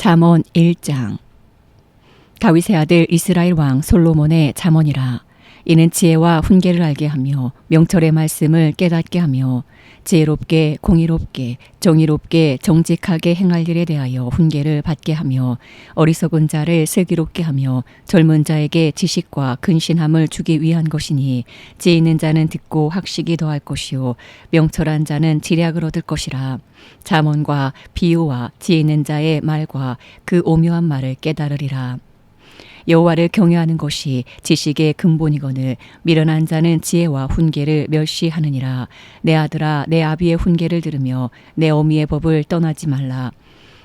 잠언 1장. 다윗의 아들 이스라엘 왕 솔로몬의 잠언이라. 이는 지혜와 훈계를 알게 하며 명철의 말씀을 깨닫게 하며 지혜롭게 공의롭게 정의롭게 정직하게 행할 일에 대하여 훈계를 받게 하며 어리석은 자를 슬기롭게 하며 젊은 자에게 지식과 근신함을 주기 위한 것이니 지혜 있는 자는 듣고 학식이 더할 것이요 명철한 자는 지략을 얻을 것이라. 잠언과 비유와 지혜 있는 자의 말과 그 오묘한 말을 깨달으리라. 여호와를 경외하는 것이 지식의 근본이거늘 미련한 자는 지혜와 훈계를 멸시하느니라. 내 아들아, 내 아비의 훈계를 들으며 내 어미의 법을 떠나지 말라.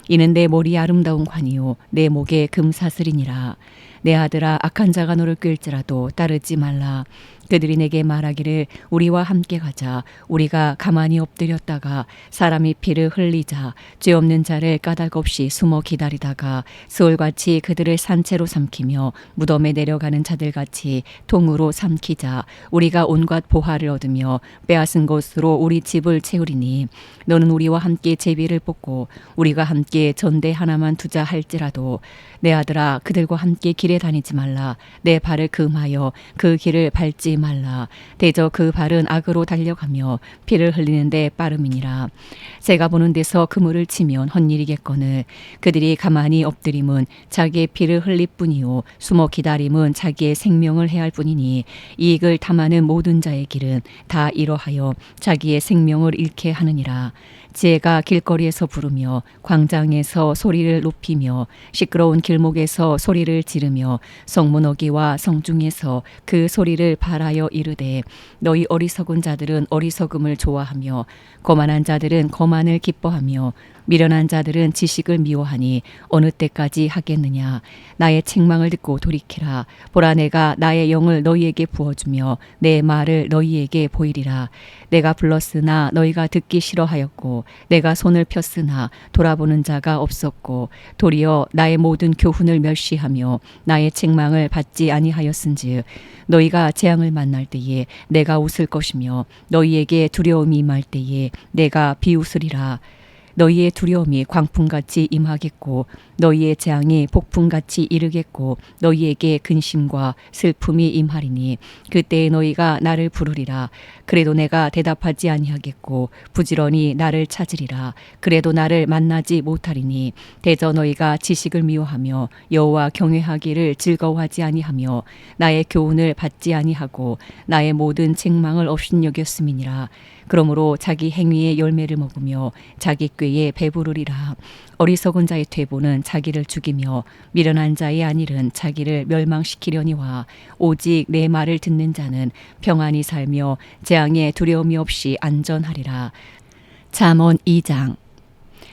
이는 내 머리에 아름다운 관이요 내 목에 금사슬이니라. 내 아들아, 악한 자가 너를 끌지라도 따르지 말라. 그들이 내게 말하기를 우리와 함께 가자. 우리가 가만히 엎드렸다가 사람이 피를 흘리자. 죄 없는 자를 까닭없이 숨어 기다리다가 스올같이 그들을 산채로 삼키며 무덤에 내려가는 자들같이 통으로 삼키자. 우리가 온갖 보화를 얻으며 빼앗은 것으로 우리 집을 채우리니 너는 우리와 함께 제비를 뽑고 우리가 함께 전대 하나만 두자 할지라도 내 아들아, 그들과 함께 길에 다니지 말라. 내 발을 금하여 그 길을 밟지 말라. 대저 그 발은 악으로 달려가며 피를 흘리는데 빠름이니라. 새가 보는 데서 그물을 치면 헛일이겠거늘 그들이 가만히 엎드림은 자기의 피를 흘릴 뿐이요 숨어 기다림은 자기의 생명을 해할 뿐이니 이익을 탐하는 모든 자의 길은 다 이러하여 자기의 생명을 잃게 하느니라. 지혜가 길거리에서 부르며 광장에서 소리를 높이며 시끄러운 길목에서 소리를 지르며 성문어기와 성중에서 그 소리를 발하여 이르되 너희 어리석은 자들은 어리석음을 좋아하며 거만한 자들은 거만을 기뻐하며 미련한 자들은 지식을 미워하니 어느 때까지 하겠느냐. 나의 책망을 듣고 돌이키라. 보라, 내가 나의 영을 너희에게 부어주며 내 말을 너희에게 보이리라. 내가 불렀으나 너희가 듣기 싫어하였고 내가 손을 폈으나 돌아보는 자가 없었고 도리어 나의 모든 교훈을 멸시하며 나의 책망을 받지 아니하였은즉 너희가 재앙을 만날 때에 내가 웃을 것이며 너희에게 두려움이 임할 때에 내가 비웃으리라. 너희의 두려움이 광풍같이 임하겠고 너희의 재앙이 폭풍같이 이르겠고 너희에게 근심과 슬픔이 임하리니 그때에 너희가 나를 부르리라. 그래도 내가 대답하지 아니하겠고 부지런히 나를 찾으리라. 그래도 나를 만나지 못하리니 대저 너희가 지식을 미워하며 여호와 경외하기를 즐거워하지 아니하며 나의 교훈을 받지 아니하고 나의 모든 책망을 업신여겼음이니라. 그러므로 자기 행위의 열매를 먹으며 자기 꾀에 배부르리라. 어리석은 자의 퇴보는 자기를 죽이며 미련한 자의 안일은 자기를 멸망시키려니와 오직 내 말을 듣는 자는 평안히 살며 재앙에 두려움이 없이 안전하리라. 잠언 2장.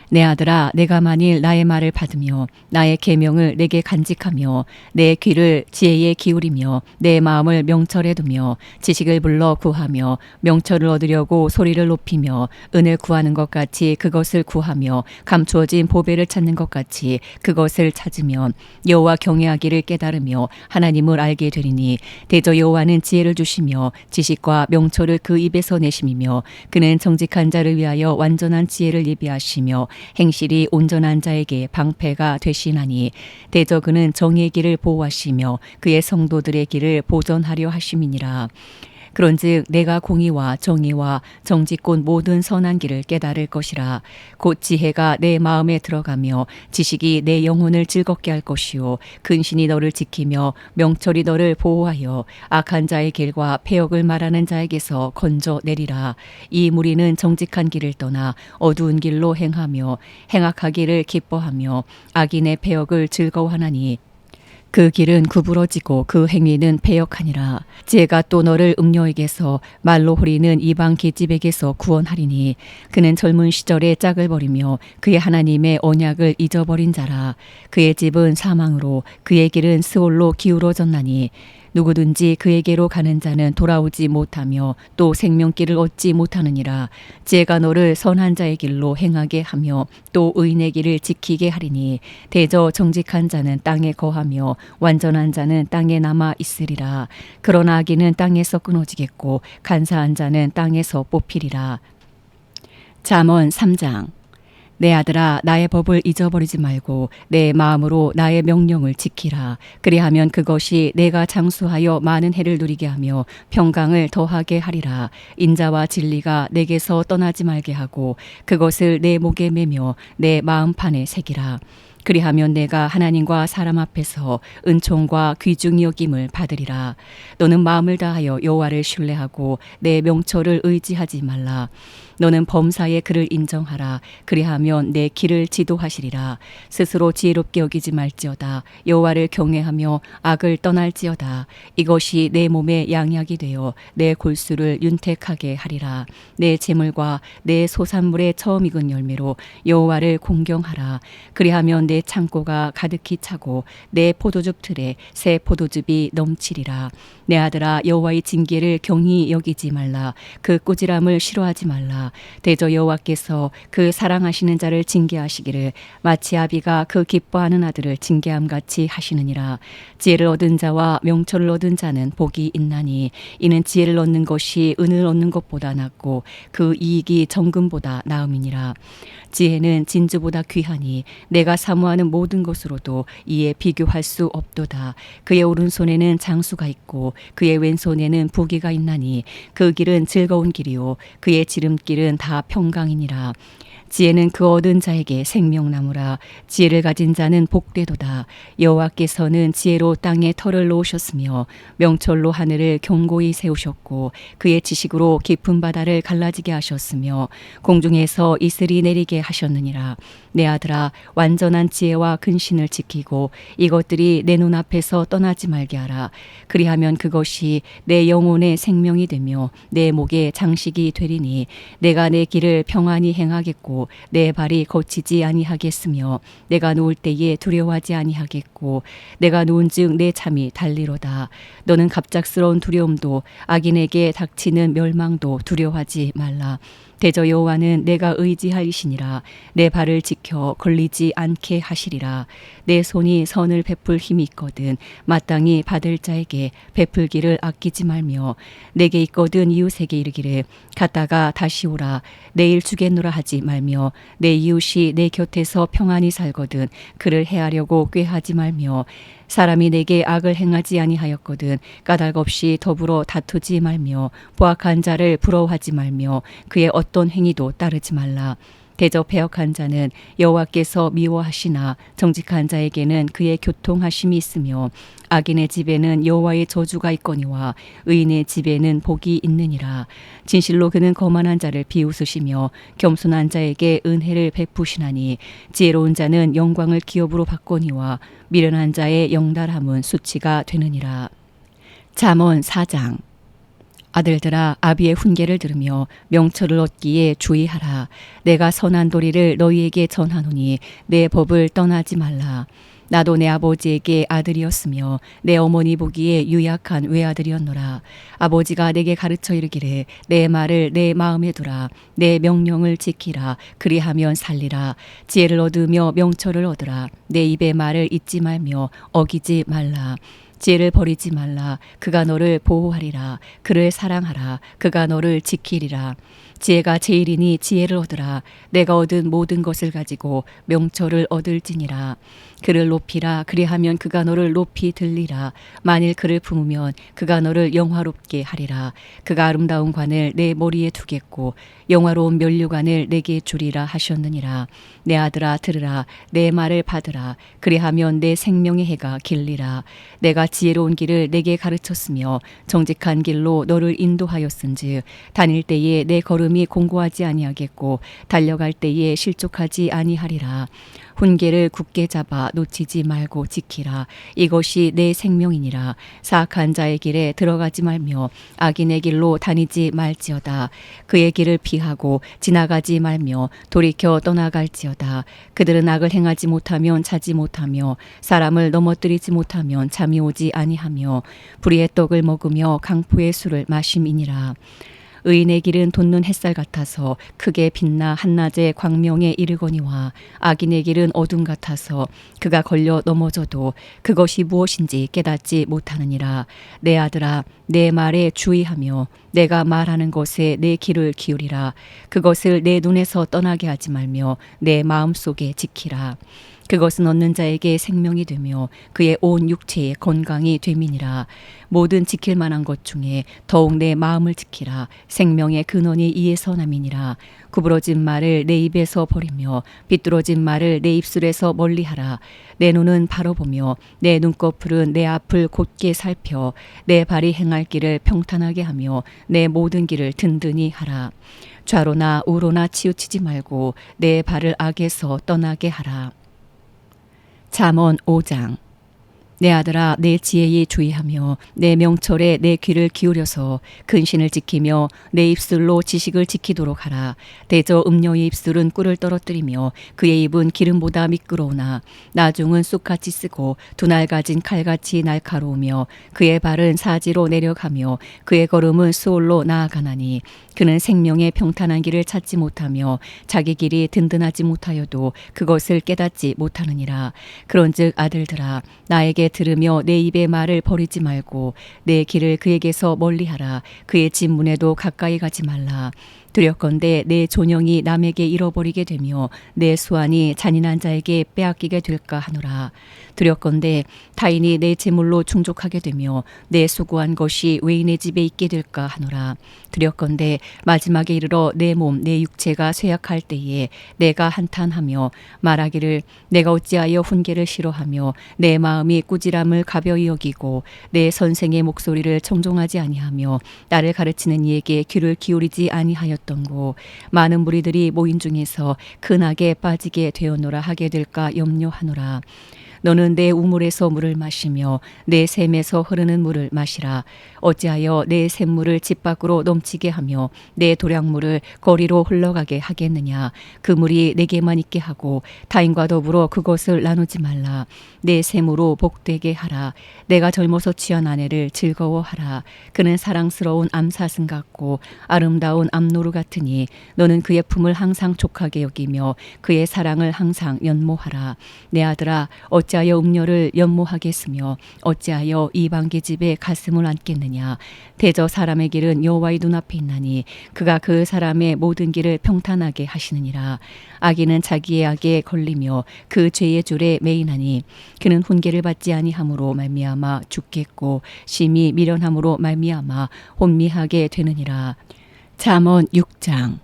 내 아들아, 내가 만일 나의 말을 받으며 나의 계명을 내게 간직하며 내 귀를 지혜에 기울이며 내 마음을 명철에 두며 지식을 불러 구하며 명철을 얻으려고 소리를 높이며 은을 구하는 것 같이 그것을 구하며 감추어진 보배를 찾는 것 같이 그것을 찾으면 여호와 경외하기를 깨달으며 하나님을 알게 되리니 대저 여호와는 지혜를 주시며 지식과 명철을 그 입에서 내심이며 그는 정직한 자를 위하여 완전한 지혜를 예비하시며 행실이 온전한 자에게 방패가 되시나니 대저 그는 정의의 길을 보호하시며 그의 성도들의 길을 보전하려 하심이니라. 그런즉 내가 공의와 정의와 정직곧 모든 선한 길을 깨달을 것이라. 곧 지혜가 내 마음에 들어가며 지식이 내 영혼을 즐겁게 할 것이요 근신이 너를 지키며 명철이 너를 보호하여 악한 자의 길과 패역을 말하는 자에게서 건져내리라. 이 무리는 정직한 길을 떠나 어두운 길로 행하며 행악하기를 기뻐하며 악인의 패역을 즐거워하나니 그 길은 구부러지고 그 행위는 패역하니라. 지혜가 또 너를 음녀에게서 말로 호리는 이방 계집에게서 구원하리니 그는 젊은 시절에 짝을 버리며 그의 하나님의 언약을 잊어버린 자라. 그의 집은 사망으로 그의 길은 스올로 기울어졌나니 누구든지 그에게로 가는 자는 돌아오지 못하며 또 생명길을 얻지 못하느니라. 지혜가 너를 선한 자의 길로 행하게 하며 또 의인의 길을 지키게 하리니 대저 정직한 자는 땅에 거하며 완전한 자는 땅에 남아 있으리라. 그러나 악인은 땅에서 끊어지겠고 간사한 자는 땅에서 뽑히리라. 잠언 3장. 내 아들아 나의 법을 잊어버리지 말고 내 마음으로 나의 명령을 지키라. 그리하면 그것이 내가 장수하여 많은 해를 누리게 하며 평강을 더하게 하리라. 인자와 진리가 내게서 떠나지 말게 하고 그것을 내 목에 매며 내 마음판에 새기라. 그리하면 내가 하나님과 사람 앞에서 은총과 귀중히 여김을 받으리라. 너는 마음을 다하여 여호와를 신뢰하고 내 명철을 의지하지 말라. 너는 범사에 그를 인정하라. 그리하면 내 길을 지도하시리라. 스스로 지혜롭게 여기지 말지어다. 여호와를 경외하며 악을 떠날지어다. 이것이 내 몸에 양약이 되어 내 골수를 윤택하게 하리라. 내 재물과 내 소산물의 처음 익은 열매로 여호와를 공경하라. 그리하면 내 창고가 가득히 차고 내 포도즙 틀에 새 포도즙이 넘치리라. 내 아들아 여호와의 징계를 경히 여기지 말라. 그 꾸지람을 싫어하지 말라. 대저 여호와께서 그 사랑하시는 자를 징계하시기를 마치 아비가 그 기뻐하는 아들을 징계함 같이 하시느니라. 지혜를 얻은 자와 명철을 얻은 자는 복이 있나니 이는 지혜를 얻는 것이 은을 얻는 것보다 낫고 그 이익이 정금보다 나음이니라. 지혜는 진주보다 귀하니 내가 사모하는 모든 것으로도 이에 비교할 수 없도다. 그의 오른손에는 장수가 있고 그의 왼손에는 부귀가 있나니 그 길은 즐거운 길이요 그의 지름길은 다 평강이니라. 지혜는 그 얻은 자에게 생명나무라. 지혜를 가진 자는 복되도다. 여호와께서는 지혜로 땅에 터를 놓으셨으며 명철로 하늘을 견고히 세우셨고 그의 지식으로 깊은 바다를 갈라지게 하셨으며 공중에서 이슬이 내리게 하셨느니라. 내 아들아 완전한 지혜와 근신을 지키고 이것들이 내 눈앞에서 떠나지 말게 하라. 그리하면 그것이 내 영혼의 생명이 되며 내 목의 장식이 되리니 내가 내 길을 평안히 행하겠고 내 발이 거치지 아니하겠으며 내가 누울 때에 두려워하지 아니하겠고 내가 누운즉 내 잠이 달리로다. 너는 갑작스러운 두려움도 악인에게 닥치는 멸망도 두려워하지 말라. 대저 여호와는 내가 의지하이시니라. 내 발을 지켜 걸리지 않게 하시리라. 내 손이 선을 베풀 힘이 있거든 마땅히 받을 자에게 베풀기를 아끼지 말며 내게 있거든 이웃에게 이르기를 갔다가 다시 오라. 내일 주겠노라 하지 말며 내 이웃이 내 곁에서 평안히 살거든 그를 해하려고 꾀하지 말며 사람이 내게 악을 행하지 아니하였거든 까닭 없이 더불어 다투지 말며 보악한 자를 부러워하지 말며 그의 어떤 행위도 따르지 말라. 대저 배역한 자는 여호와께서 미워하시나 정직한 자에게는 그의 교통하심이 있으며 악인의 집에는 여호와의 저주가 있거니와 의인의 집에는 복이 있느니라. 진실로 그는 거만한 자를 비웃으시며 겸손한 자에게 은혜를 베푸시나니 지혜로운 자는 영광을 기업으로 받거니와 미련한 자의 영달함은 수치가 되느니라. 잠언 4장. 아들들아 아비의 훈계를 들으며 명철을 얻기에 주의하라. 내가 선한 도리를 너희에게 전하노니 내 법을 떠나지 말라. 나도 내 아버지에게 아들이었으며 내 어머니 보기에 유약한 외아들이었노라. 아버지가 내게 가르쳐 이르기를 내 말을 내 마음에 두라. 내 명령을 지키라. 그리하면 살리라. 지혜를 얻으며 명철을 얻으라. 내 입의 말을 잊지 말며 어기지 말라. 지혜를 버리지 말라. 그가 너를 보호하리라. 그를 사랑하라. 그가 너를 지키리라. 지혜가 제일이니 지혜를 얻으라. 내가 얻은 모든 것을 가지고 명철을 얻을지니라. 그를 높이라. 그리하면 그가 너를 높이 들리라. 만일 그를 품으면 그가 너를 영화롭게 하리라. 그가 아름다운 관을 내 머리에 두겠고 영화로운 면류관을 내게 주리라 하셨느니라. 내 아들아 들으라. 내 말을 받으라. 그리하면 내 생명의 해가 길리라. 내가 지혜로운 길을 내게 가르쳤으며 정직한 길로 너를 인도하였은즉 다닐 때에 내 걸음이 공고하지 아니하겠고 달려갈 때에 실족하지 아니하리라. 훈계를 굳게 잡아 놓치지 말고 지키라. 이것이 내 생명이니라. 사악한 자의 길에 들어가지 말며 악인의 길로 다니지 말지어다. 그의 길을 피하고 지나가지 말며 돌이켜 떠나갈지어다. 그들은 악을 행하지 못하면 자지 못하며 사람을 넘어뜨리지 못하면 잠이 오지 아니하며 불의의 떡을 먹으며 강포의 술을 마심이니라. 의인의 길은 돋는 햇살 같아서 크게 빛나 한낮의 광명에 이르거니와 악인의 길은 어둠 같아서 그가 걸려 넘어져도 그것이 무엇인지 깨닫지 못하느니라. 내 아들아, 내 말에 주의하며 내가 말하는 것에 내 귀를 기울이라. 그것을 내 눈에서 떠나게 하지 말며 내 마음속에 지키라. 그것은 얻는 자에게 생명이 되며 그의 온 육체에 건강이 됨이니라. 모든 지킬 만한 것 중에 더욱 내 마음을 지키라. 생명의 근원이 이에서 남이니라. 구부러진 말을 내 입에서 버리며 비뚤어진 말을 내 입술에서 멀리하라. 내 눈은 바로 보며 내 눈꺼풀은 내 앞을 곧게 살펴 내 발이 행할 길을 평탄하게 하며 내 모든 길을 든든히 하라. 좌로나 우로나 치우치지 말고 내 발을 악에서 떠나게 하라. 잠언 5장. 내 아들아, 내 지혜에 주의하며 내 명철에 내 귀를 기울여서 근신을 지키며 내 입술로 지식을 지키도록 하라. 대저 음녀의 입술은 꿀을 떨어뜨리며 그의 입은 기름보다 미끄러우나 나중은 쑥같이 쓰고 두 날 가진 칼같이 날카로우며 그의 발은 사지로 내려가며 그의 걸음은 수올로 나아가나니 그는 생명의 평탄한 길을 찾지 못하며 자기 길이 든든하지 못하여도 그것을 깨닫지 못하느니라. 그런즉 아들들아, 나에게 들으며 내 입의 말을 버리지 말고 내 길을 그에게서 멀리하라. 그의 진문에도 가까이 가지 말라. 두렵건대 내 존영이 남에게 잃어버리게 되며 내 수완이 잔인한 자에게 빼앗기게 될까 하노라. 두렵건대 타인이 내 재물로 충족하게 되며 내 수고한 것이 외인의 집에 있게 될까 하노라. 두렵건대 마지막에 이르러 내 몸 내 육체가 쇠약할 때에 내가 한탄하며 말하기를 내가 어찌하여 훈계를 싫어하며 내 마음이 꾸지람을 가벼이 여기고 내 선생의 목소리를 청종하지 아니하며 나를 가르치는 이에게 귀를 기울이지 아니하였던고. 많은 무리들이 모인 중에서 큰 악에 빠지게 되었노라 하게 될까 염려하노라. 너는 내 우물에서 물을 마시며 내 샘에서 흐르는 물을 마시라. 어찌하여 내 샘물을 집 밖으로 넘치게 하며 내 도량물을 거리로 흘러가게 하겠느냐. 그 물이 내게만 있게 하고 타인과 더불어 그것을 나누지 말라. 내 샘으로 복되게 하라. 내가 젊어서 취한 아내를 즐거워하라. 그는 사랑스러운 암사슴 같고 아름다운 암노루 같으니 너는 그의 품을 항상 족하게 여기며 그의 사랑을 항상 연모하라. 내 아들아, 어찌하여 음녀를 연모하겠으며 어찌하여 이방계 집에 가슴을 안겠느냐. 대저 사람의 길은 여호와의 눈앞에 있나니 그가 그 사람의 모든 길을 평탄하게 하시느니라. 악인은 자기의 악에 걸리며 그 죄의 줄에 매이나니 그는 훈계를 받지 아니함으로 말미암아 죽겠고 심히 미련함으로 말미암아 혼미하게 되느니라. 잠언 6장.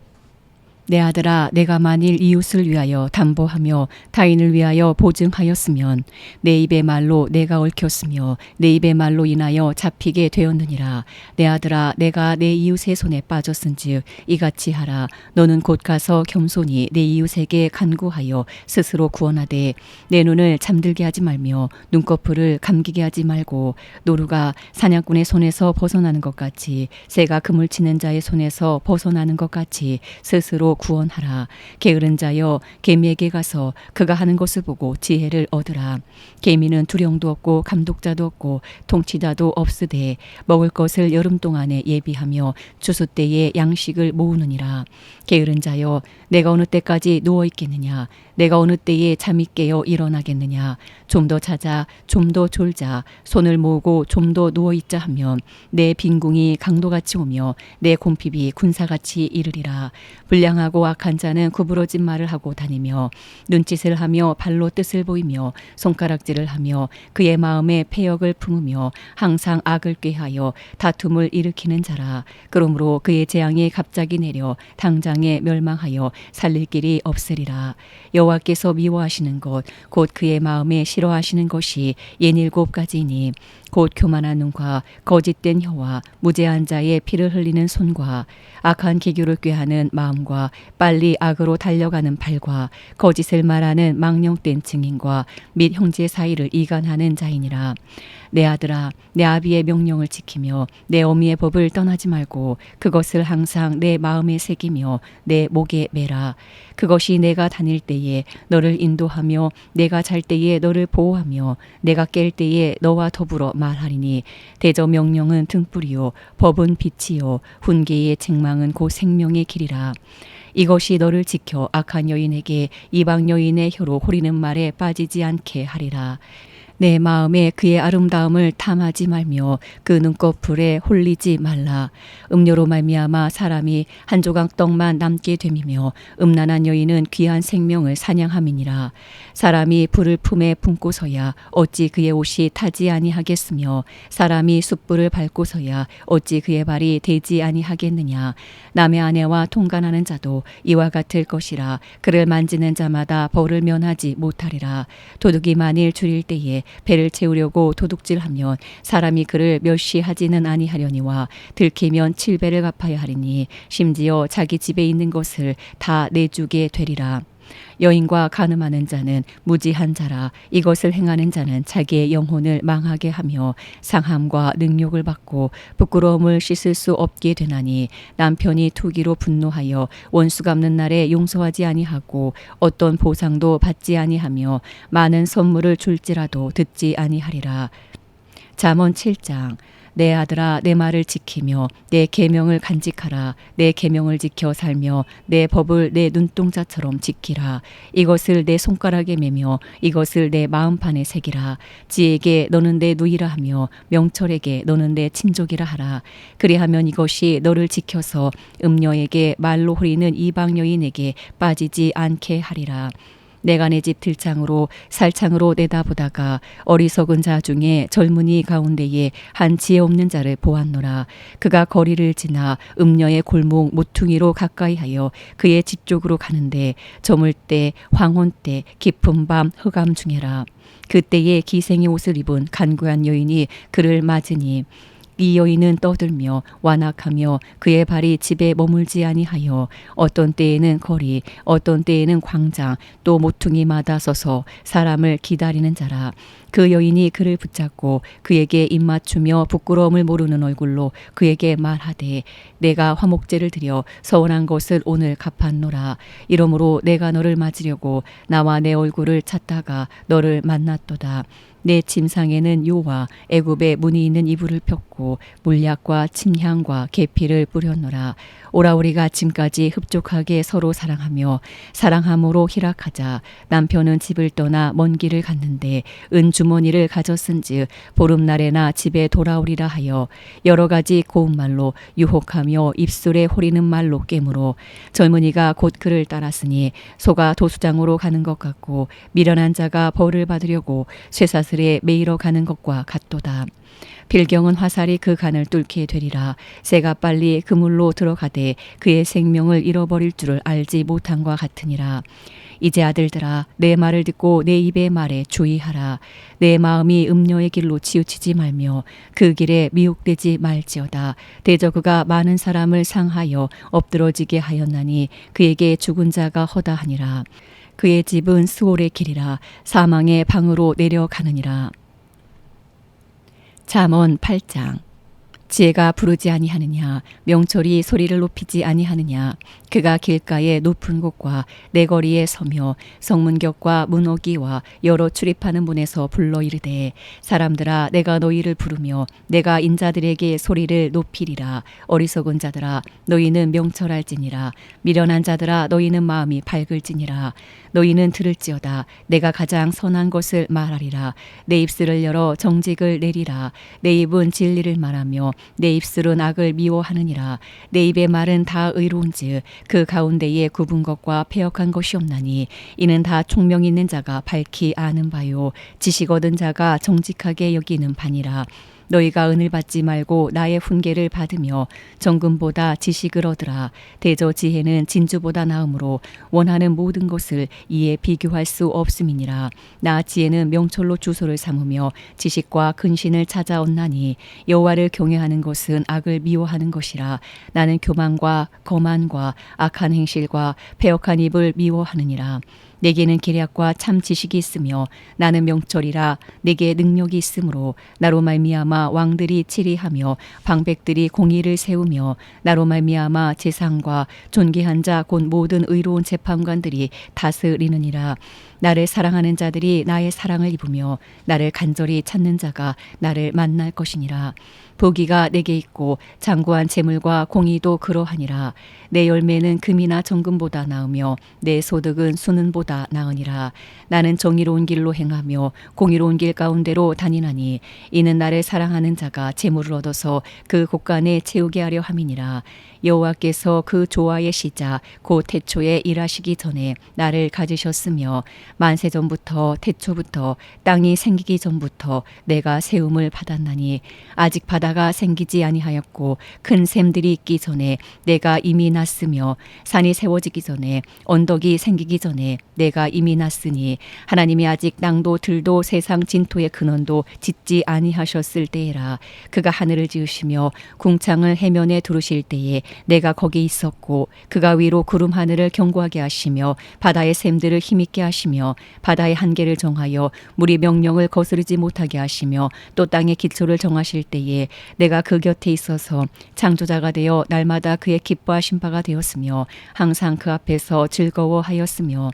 내 아들아, 내가 만일 이웃을 위하여 담보하며 타인을 위하여 보증하였으면 내 입의 말로 내가 얽혔으며 내 입의 말로 인하여 잡히게 되었느니라. 내 아들아, 내가 내 이웃의 손에 빠졌은즉 이같이 하라. 너는 곧 가서 겸손히 내 이웃에게 간구하여 스스로 구원하되 내 눈을 잠들게 하지 말며 눈꺼풀을 감기게 하지 말고 노루가 사냥꾼의 손에서 벗어나는 것 같이 새가 그물 치는 자의 손에서 벗어나는 것 같이 스스로 구원하라. 게으른 자여, 개미에게 가서 그가 하는 것을 보고 지혜를 얻으라. 개미는 두령도 없고 감독자도 없고 통치자도 없으되 먹을 것을 여름 동안에 예비하며 추수 때에 양식을 모으느니라. 게으른 자여, 내가 어느 때까지 누워 있겠느냐. 내가 어느 때에 잠이 깨어 일어나겠느냐. 좀 더 자자, 좀 더 졸자. 손을 모으고 좀 더 누워 있자 하면 내 빈궁이 강도같이 오며 내 곰핍이 군사같이 이르리라. 불량하고 악한 자는 구부러진 말을 하고 다니며 눈짓을 하며 발로 뜻을 보이며 손가락질을 하며 그의 마음에 패역을 품으며 항상 악을 꾀하여 다툼을 일으키는 자라. 그러므로 그의 재앙이 갑자기 내려 당장에 멸망하여 살릴 길이 없으리라. 여호와께서 미워하시는 것 곧 그의 마음에 싫어하시는 것이 67가지이니 곧 교만한 눈과 거짓된 혀와 무죄한 자의 피를 흘리는 손과 악한 기교를 꾀하는 마음과 빨리 악으로 달려가는 발과 거짓을 말하는 망령된 증인과 및 형제 사이를 이간하는 자이니라. 내 아들아, 내 아비의 명령을 지키며 내 어미의 법을 떠나지 말고 그것을 항상 내 마음에 새기며 내 목에 매라. 그것이 내가 다닐 때에 너를 인도하며 내가 잘 때에 너를 보호하며 내가 깰 때에 너와 더불어 말하리니 대저 명령은 등불이요 법은 빛이요 훈계의 책망은 곧 생명의 길이라. 이것이 너를 지켜 악한 여인에게 이방 여인의 혀로 호리는 말에 빠지지 않게 하리라. 내 마음에 그의 아름다움을 탐하지 말며 그 눈꺼풀에 홀리지 말라. 음료로 말미암아 사람이 한 조각 떡만 남게 됨이며 음란한 여인은 귀한 생명을 사냥함이니라. 사람이 불을 품에 품고서야 어찌 그의 옷이 타지 아니하겠으며 사람이 숯불을 밟고서야 어찌 그의 발이 되지 아니하겠느냐. 남의 아내와 통간하는 자도 이와 같을 것이라. 그를 만지는 자마다 벌을 면하지 못하리라. 도둑이 만일 줄일 때에 배를 채우려고 도둑질하면 사람이 그를 멸시하지는 아니하려니와 들키면 7배를 갚아야 하리니 심지어 자기 집에 있는 것을 다 내주게 되리라. 여인과 간음하는 자는 무지한 자라. 이것을 행하는 자는 자기의 영혼을 망하게 하며 상함과 능욕을 받고 부끄러움을 씻을 수 없게 되나니 남편이 투기로 분노하여 원수 갚는 날에 용서하지 아니하고 어떤 보상도 받지 아니하며 많은 선물을 줄지라도 듣지 아니하리라. 잠언 7장. 내 아들아 내 말을 지키며 내 계명을 간직하라. 내 계명을 지켜 살며 내 법을 내 눈동자처럼 지키라. 이것을 내 손가락에 매며 이것을 내 마음판에 새기라. 지에게 너는 내 누이라 하며 명철에게 너는 내 친족이라 하라. 그리하면 이것이 너를 지켜서 음녀에게 말로 호리는 이방 여인에게 빠지지 않게 하리라. 내가 내 집 들창으로 살창으로 내다보다가 어리석은 자 중에 젊은이 가운데에 한 지혜 없는 자를 보았노라. 그가 거리를 지나 음녀의 골목 모퉁이로 가까이하여 그의 집 쪽으로 가는데 저물 때 황혼 때 깊은 밤 흑암 중에라. 그때에 기생의 옷을 입은 간구한 여인이 그를 맞으니 이 여인은 떠들며 완악하며 그의 발이 집에 머물지 아니하여 어떤 때에는 거리 어떤 때에는 광장 또 모퉁이마다 서서 사람을 기다리는 자라. 그 여인이 그를 붙잡고 그에게 입맞추며 부끄러움을 모르는 얼굴로 그에게 말하되 내가 화목제를 드려 서운한 것을 오늘 갚았노라. 이러므로 내가 너를 맞으려고 나와 내 얼굴을 찾다가 너를 만났도다. 내 침상에는 요와 애굽의 무늬 있는 이불을 폈고 물약과 침향과 계피를 뿌렸노라. 오라 우리가 지금까지 흡족하게 서로 사랑하며 사랑함으로 희락하자. 남편은 집을 떠나 먼 길을 갔는데 은 주머니를 가졌은즉 보름날에나 집에 돌아오리라 하여 여러 가지 고운 말로 유혹하며 입술에 호리는 말로 깨물어 젊은이가 곧 그를 따랐으니 소가 도수장으로 가는 것 같고 미련한 자가 벌을 받으려고 쇠사슬에 매이러 가는 것과 같도다. 필경은 화살이 그 간을 뚫게 되리라. 새가 빨리 그물로 들어가되 그의 생명을 잃어버릴 줄을 알지 못함과 같으니라. 이제 아들들아 내 말을 듣고 내 입의 말에 주의하라. 내 마음이 음녀의 길로 치우치지 말며 그 길에 미혹되지 말지어다. 대저 그가 많은 사람을 상하여 엎드러지게 하였나니 그에게 죽은 자가 허다하니라. 그의 집은 스올의 길이라. 사망의 방으로 내려가느니라. 잠언 8장. 지혜가 부르지 아니하느냐. 명철이 소리를 높이지 아니하느냐. 그가 길가의 높은 곳과 내거리에 서며 성문격과 문어기와 여러 출입하는 문에서 불러 이르되 사람들아 내가 너희를 부르며 내가 인자들에게 소리를 높이리라. 어리석은 자들아 너희는 명철할지니라. 미련한 자들아 너희는 마음이 밝을지니라. 너희는 들을지어다. 내가 가장 선한 것을 말하리라. 내 입술을 열어 정직을 내리라. 내 입은 진리를 말하며 내 입술은 악을 미워하느니라. 내 입의 말은 다 의로운즉 그 가운데에 굽은 것과 패역한 것이 없나니 이는 다 총명 있는 자가 밝히 아는 바요 지식 얻은 자가 정직하게 여기는 바니라. 너희가 은을 받지 말고 나의 훈계를 받으며 정금보다 지식을 얻으라. 대저 지혜는 진주보다 나음으로 원하는 모든 것을 이에 비교할 수 없음이니라. 나 지혜는 명철로 주소를 삼으며 지식과 근신을 찾아 얻나니 여호와를 경외하는 것은 악을 미워하는 것이라. 나는 교만과 거만과 악한 행실과 패역한 입을 미워하느니라. 내게는 계략과 참 지식이 있으며 나는 명철이라. 내게 능력이 있으므로 나로 말미암아 왕들이 치리하며 방백들이 공의를 세우며 나로 말미암아 재상과 존귀한 자 곧 모든 의로운 재판관들이 다스리느니라. 나를 사랑하는 자들이 나의 사랑을 입으며 나를 간절히 찾는 자가 나를 만날 것이니라. 보기가 내게 있고 장구한 재물과 공의도 그러하니라. 내 열매는 금이나 정금보다 나으며 내 소득은 수는보다 나으니라. 나는 정의로운 길로 행하며 공의로운 길 가운데로 다니나니 이는 나를 사랑하는 자가 재물을 얻어서 그 곳간에 채우게 하려 함이니라. 여호와께서 그 조화의 시작 곧 태초에 일하시기 전에 나를 가지셨으며 만세 전부터 태초부터 땅이 생기기 전부터 내가 세움을 받았나니 아직 바다가 생기지 아니하였고 큰 샘들이 있기 전에 내가 이미 났으며 산이 세워지기 전에 언덕이 생기기 전에 내가 이미 났으니 하나님이 아직 땅도 들도 세상 진토의 근원도 짓지 아니하셨을 때에라. 그가 하늘을 지으시며 궁창을 해면에 두르실 때에 내가 거기 있었고 그가 위로 구름 하늘을 견고하게 하시며 바다의 샘들을 힘있게 하시며 바다의 한계를 정하여 물이 명령을 거스르지 못하게 하시며 또 땅의 기초를 정하실 때에 내가 그 곁에 있어서 창조자가 되어 날마다 그의 기뻐하신 바가 되었으며 항상 그 앞에서 즐거워하였으며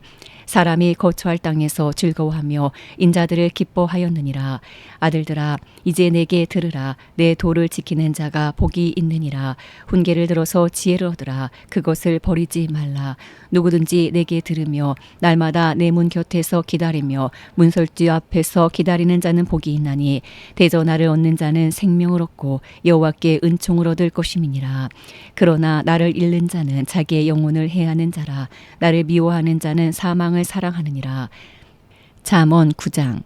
사람이 거처할 땅에서 즐거워하며 인자들을 기뻐하였느니라. 아들들아 이제 내게 들으라. 내 도를 지키는 자가 복이 있느니라. 훈계를 들어서 지혜를 얻으라. 그것을 버리지 말라. 누구든지 내게 들으며 날마다 내 문 곁에서 기다리며 문설주 앞에서 기다리는 자는 복이 있나니 대저 나를 얻는 자는 생명을 얻고 여호와께 은총을 얻을 것임이니라. 그러나 나를 잃는 자는 자기의 영혼을 해하는 자라. 나를 미워하는 자는 사망을 사랑하느니라. 잠언 9장.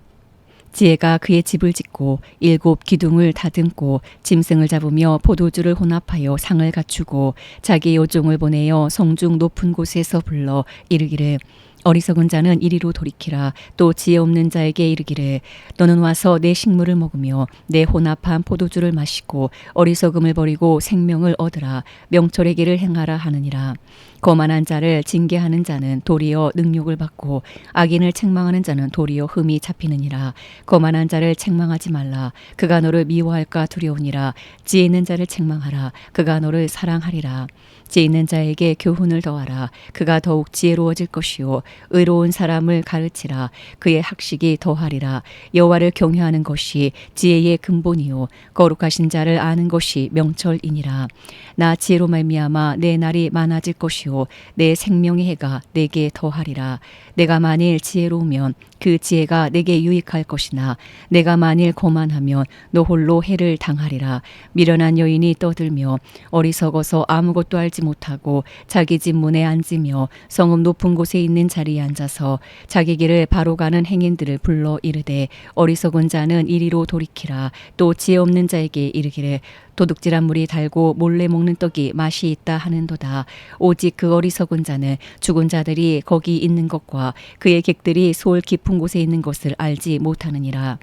지혜가 그의 집을 짓고 7 기둥을 다듬고 짐승을 잡으며 포도주를 혼합하여 상을 갖추고 자기 요종을 보내어 성중 높은 곳에서 불러 이르기를 어리석은 자는 이리로 돌이키라. 또 지혜 없는 자에게 이르기를 너는 와서 내 식물을 먹으며 내 혼합한 포도주를 마시고 어리석음을 버리고 생명을 얻으라. 명철의 길을 행하라 하느니라. 거만한 자를 징계하는 자는 도리어 능욕을 받고 악인을 책망하는 자는 도리어 흠이 잡히느니라. 거만한 자를 책망하지 말라. 그가 너를 미워할까 두려우니라. 지혜 있는 자를 책망하라. 그가 너를 사랑하리라. 지혜 있는 자에게 교훈을 더하라. 그가 더욱 지혜로워질 것이요 의로운 사람을 가르치라. 그의 학식이 더하리라. 여호와를 경외하는 것이 지혜의 근본이요 거룩하신 자를 아는 것이 명철이니라. 나 지혜로 말미암아 내 날이 많아질 것이요 내 생명의 해가 내게 더하리라. 내가 만일 지혜로우면 그 지혜가 내게 유익할 것이나 내가 만일 거만하면 너 홀로 해를 당하리라. 미련한 여인이 떠들며 어리석어서 아무것도 알지 못하고 자기 집 문에 앉으며 성읍 높은 곳에 있는 자리에 앉아서 자기 길을 바로 가는 행인들을 불러 이르되 어리석은 자는 이리로 돌이키라. 또 지혜 없는 자에게 이르기를 도둑질한 물이 달고 몰래 먹는 떡이 맛이 있다 하는도다. 오직 그 어리석은 자는 죽은 자들이 거기 있는 것과 그의 객들이 소울 깊은 곳에 있는 것을 알지 못하느니라.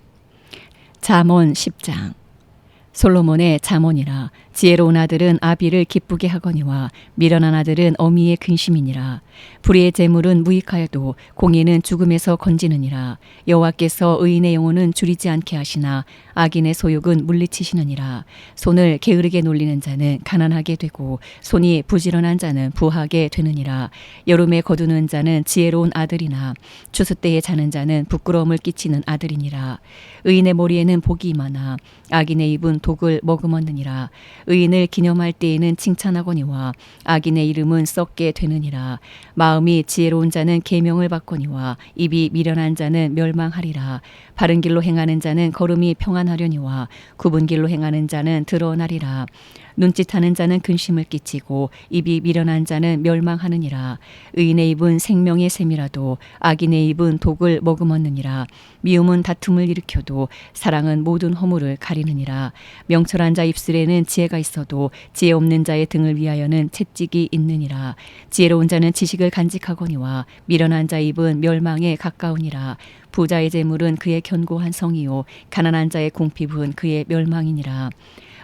잠언 10장. 솔로몬의 잠언이라. 지혜로운 아들은 아비를 기쁘게 하거니와 미련한 아들은 어미의 근심이니라. 불의의 재물은 무익하여도 공의는 죽음에서 건지느니라. 여호와께서 의인의 영혼은 줄이지 않게 하시나 악인의 소욕은 물리치시느니라. 손을 게으르게 놀리는 자는 가난하게 되고 손이 부지런한 자는 부하게 되느니라. 여름에 거두는 자는 지혜로운 아들이나 추수 때에 자는 자는 부끄러움을 끼치는 아들이니라. 의인의 머리에는 복이 많아 악인의 입은 입은 독을 머금었느니라. 의인을 기념할 때에는 칭찬하거니와 악인의 이름은 썩게 되느니라. 마음이 지혜로운 자는 계명을 받거니와 입이 미련한 자는 멸망하리라. 바른 길로 행하는 자는 걸음이 평안하려니와 굽은 길로 행하는 자는 드러나리라. 눈짓하는 자는 근심을 끼치고 입이 미련한 자는 멸망하느니라. 의인의 입은 생명의 샘이라도 악인의 입은 독을 머금었느니라. 미움은 다툼을 일으켜도 사랑은 모든 허물을 가리느니라. 명철한 자 입술에는 지혜가 있어도 지혜 없는 자의 등을 위하여는 채찍이 있느니라. 지혜로운 자는 지식을 간직하거니와 미련한 자 입은 멸망에 가까우니라. 부자의 재물은 그의 견고한 성이요 가난한 자의 궁핍은 그의 멸망이니라.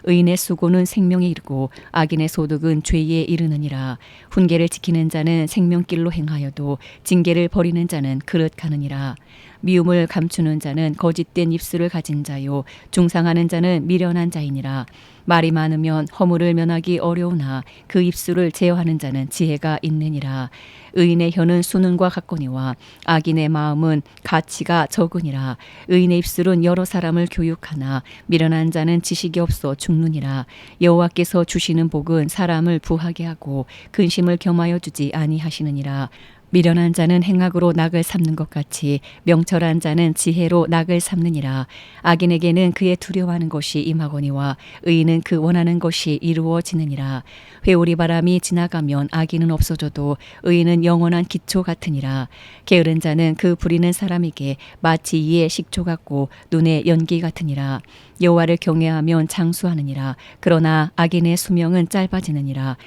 의인의 수고는 생명에 이르고 악인의 소득은 죄에 이르느니라. 훈계를 지키는 자는 생명길로 행하여도 징계를 버리는 자는 그릇 가느니라. 미움을 감추는 자는 거짓된 입술을 가진 자요 중상하는 자는 미련한 자이니라. 말이 많으면 허물을 면하기 어려우나 그 입술을 제어하는 자는 지혜가 있느니라. 의인의 혀는 수능과 같거니와 악인의 마음은 가치가 적으니라. 의인의 입술은 여러 사람을 교육하나 미련한 자는 지식이 없어 죽느니라. 여호와께서 주시는 복은 사람을 부하게 하고 근심을 겸하여 주지 아니하시느니라. 미련한 자는 행악으로 낙을 삼는 것 같이 명철한 자는 지혜로 낙을 삼느니라. 악인에게는 그의 두려워하는 것이 임하거니와 의인은 그 원하는 것이 이루어지느니라. 회오리 바람이 지나가면 악인은 없어져도 의인은 영원한 기초 같으니라. 게으른 자는 그 부리는 사람에게 마치 이의 식초 같고 눈의 연기 같으니라. 여호와를 경외하면 장수하느니라. 그러나 악인의 수명은 짧아지느니라.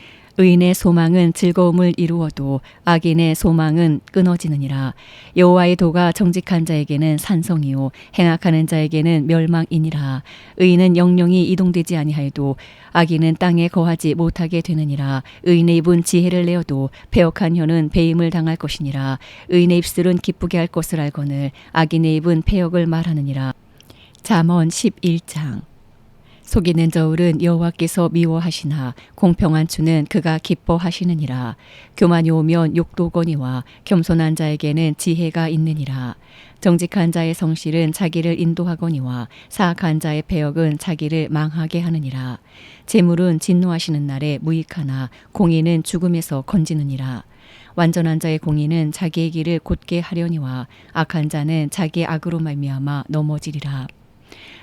의인의 소망은 즐거움을 이루어도 악인의 소망은 끊어지느니라. 여호와의 도가 정직한 자에게는 산성이요 행악하는 자에게는 멸망이니라. 의인은 영영이 이동되지 아니하여도 악인은 땅에 거하지 못하게 되느니라. 의인의 입은 지혜를 내어도 배역한 혀는 배임을 당할 것이니라. 의인의 입술은 기쁘게 할 것을 알거늘 악인의 입은 패역을 말하느니라. 잠언 11장. 속이는 저울은 여호와께서 미워하시나 공평한 추는 그가 기뻐하시느니라. 교만이 오면 욕도거니와 겸손한 자에게는 지혜가 있느니라. 정직한 자의 성실은 자기를 인도하거니와 사악한 자의 패역은 자기를 망하게 하느니라. 재물은 진노하시는 날에 무익하나 공의는 죽음에서 건지느니라. 완전한 자의 공의는 자기의 길을 곧게 하려니와 악한 자는 자기의 악으로 말미암아 넘어지리라.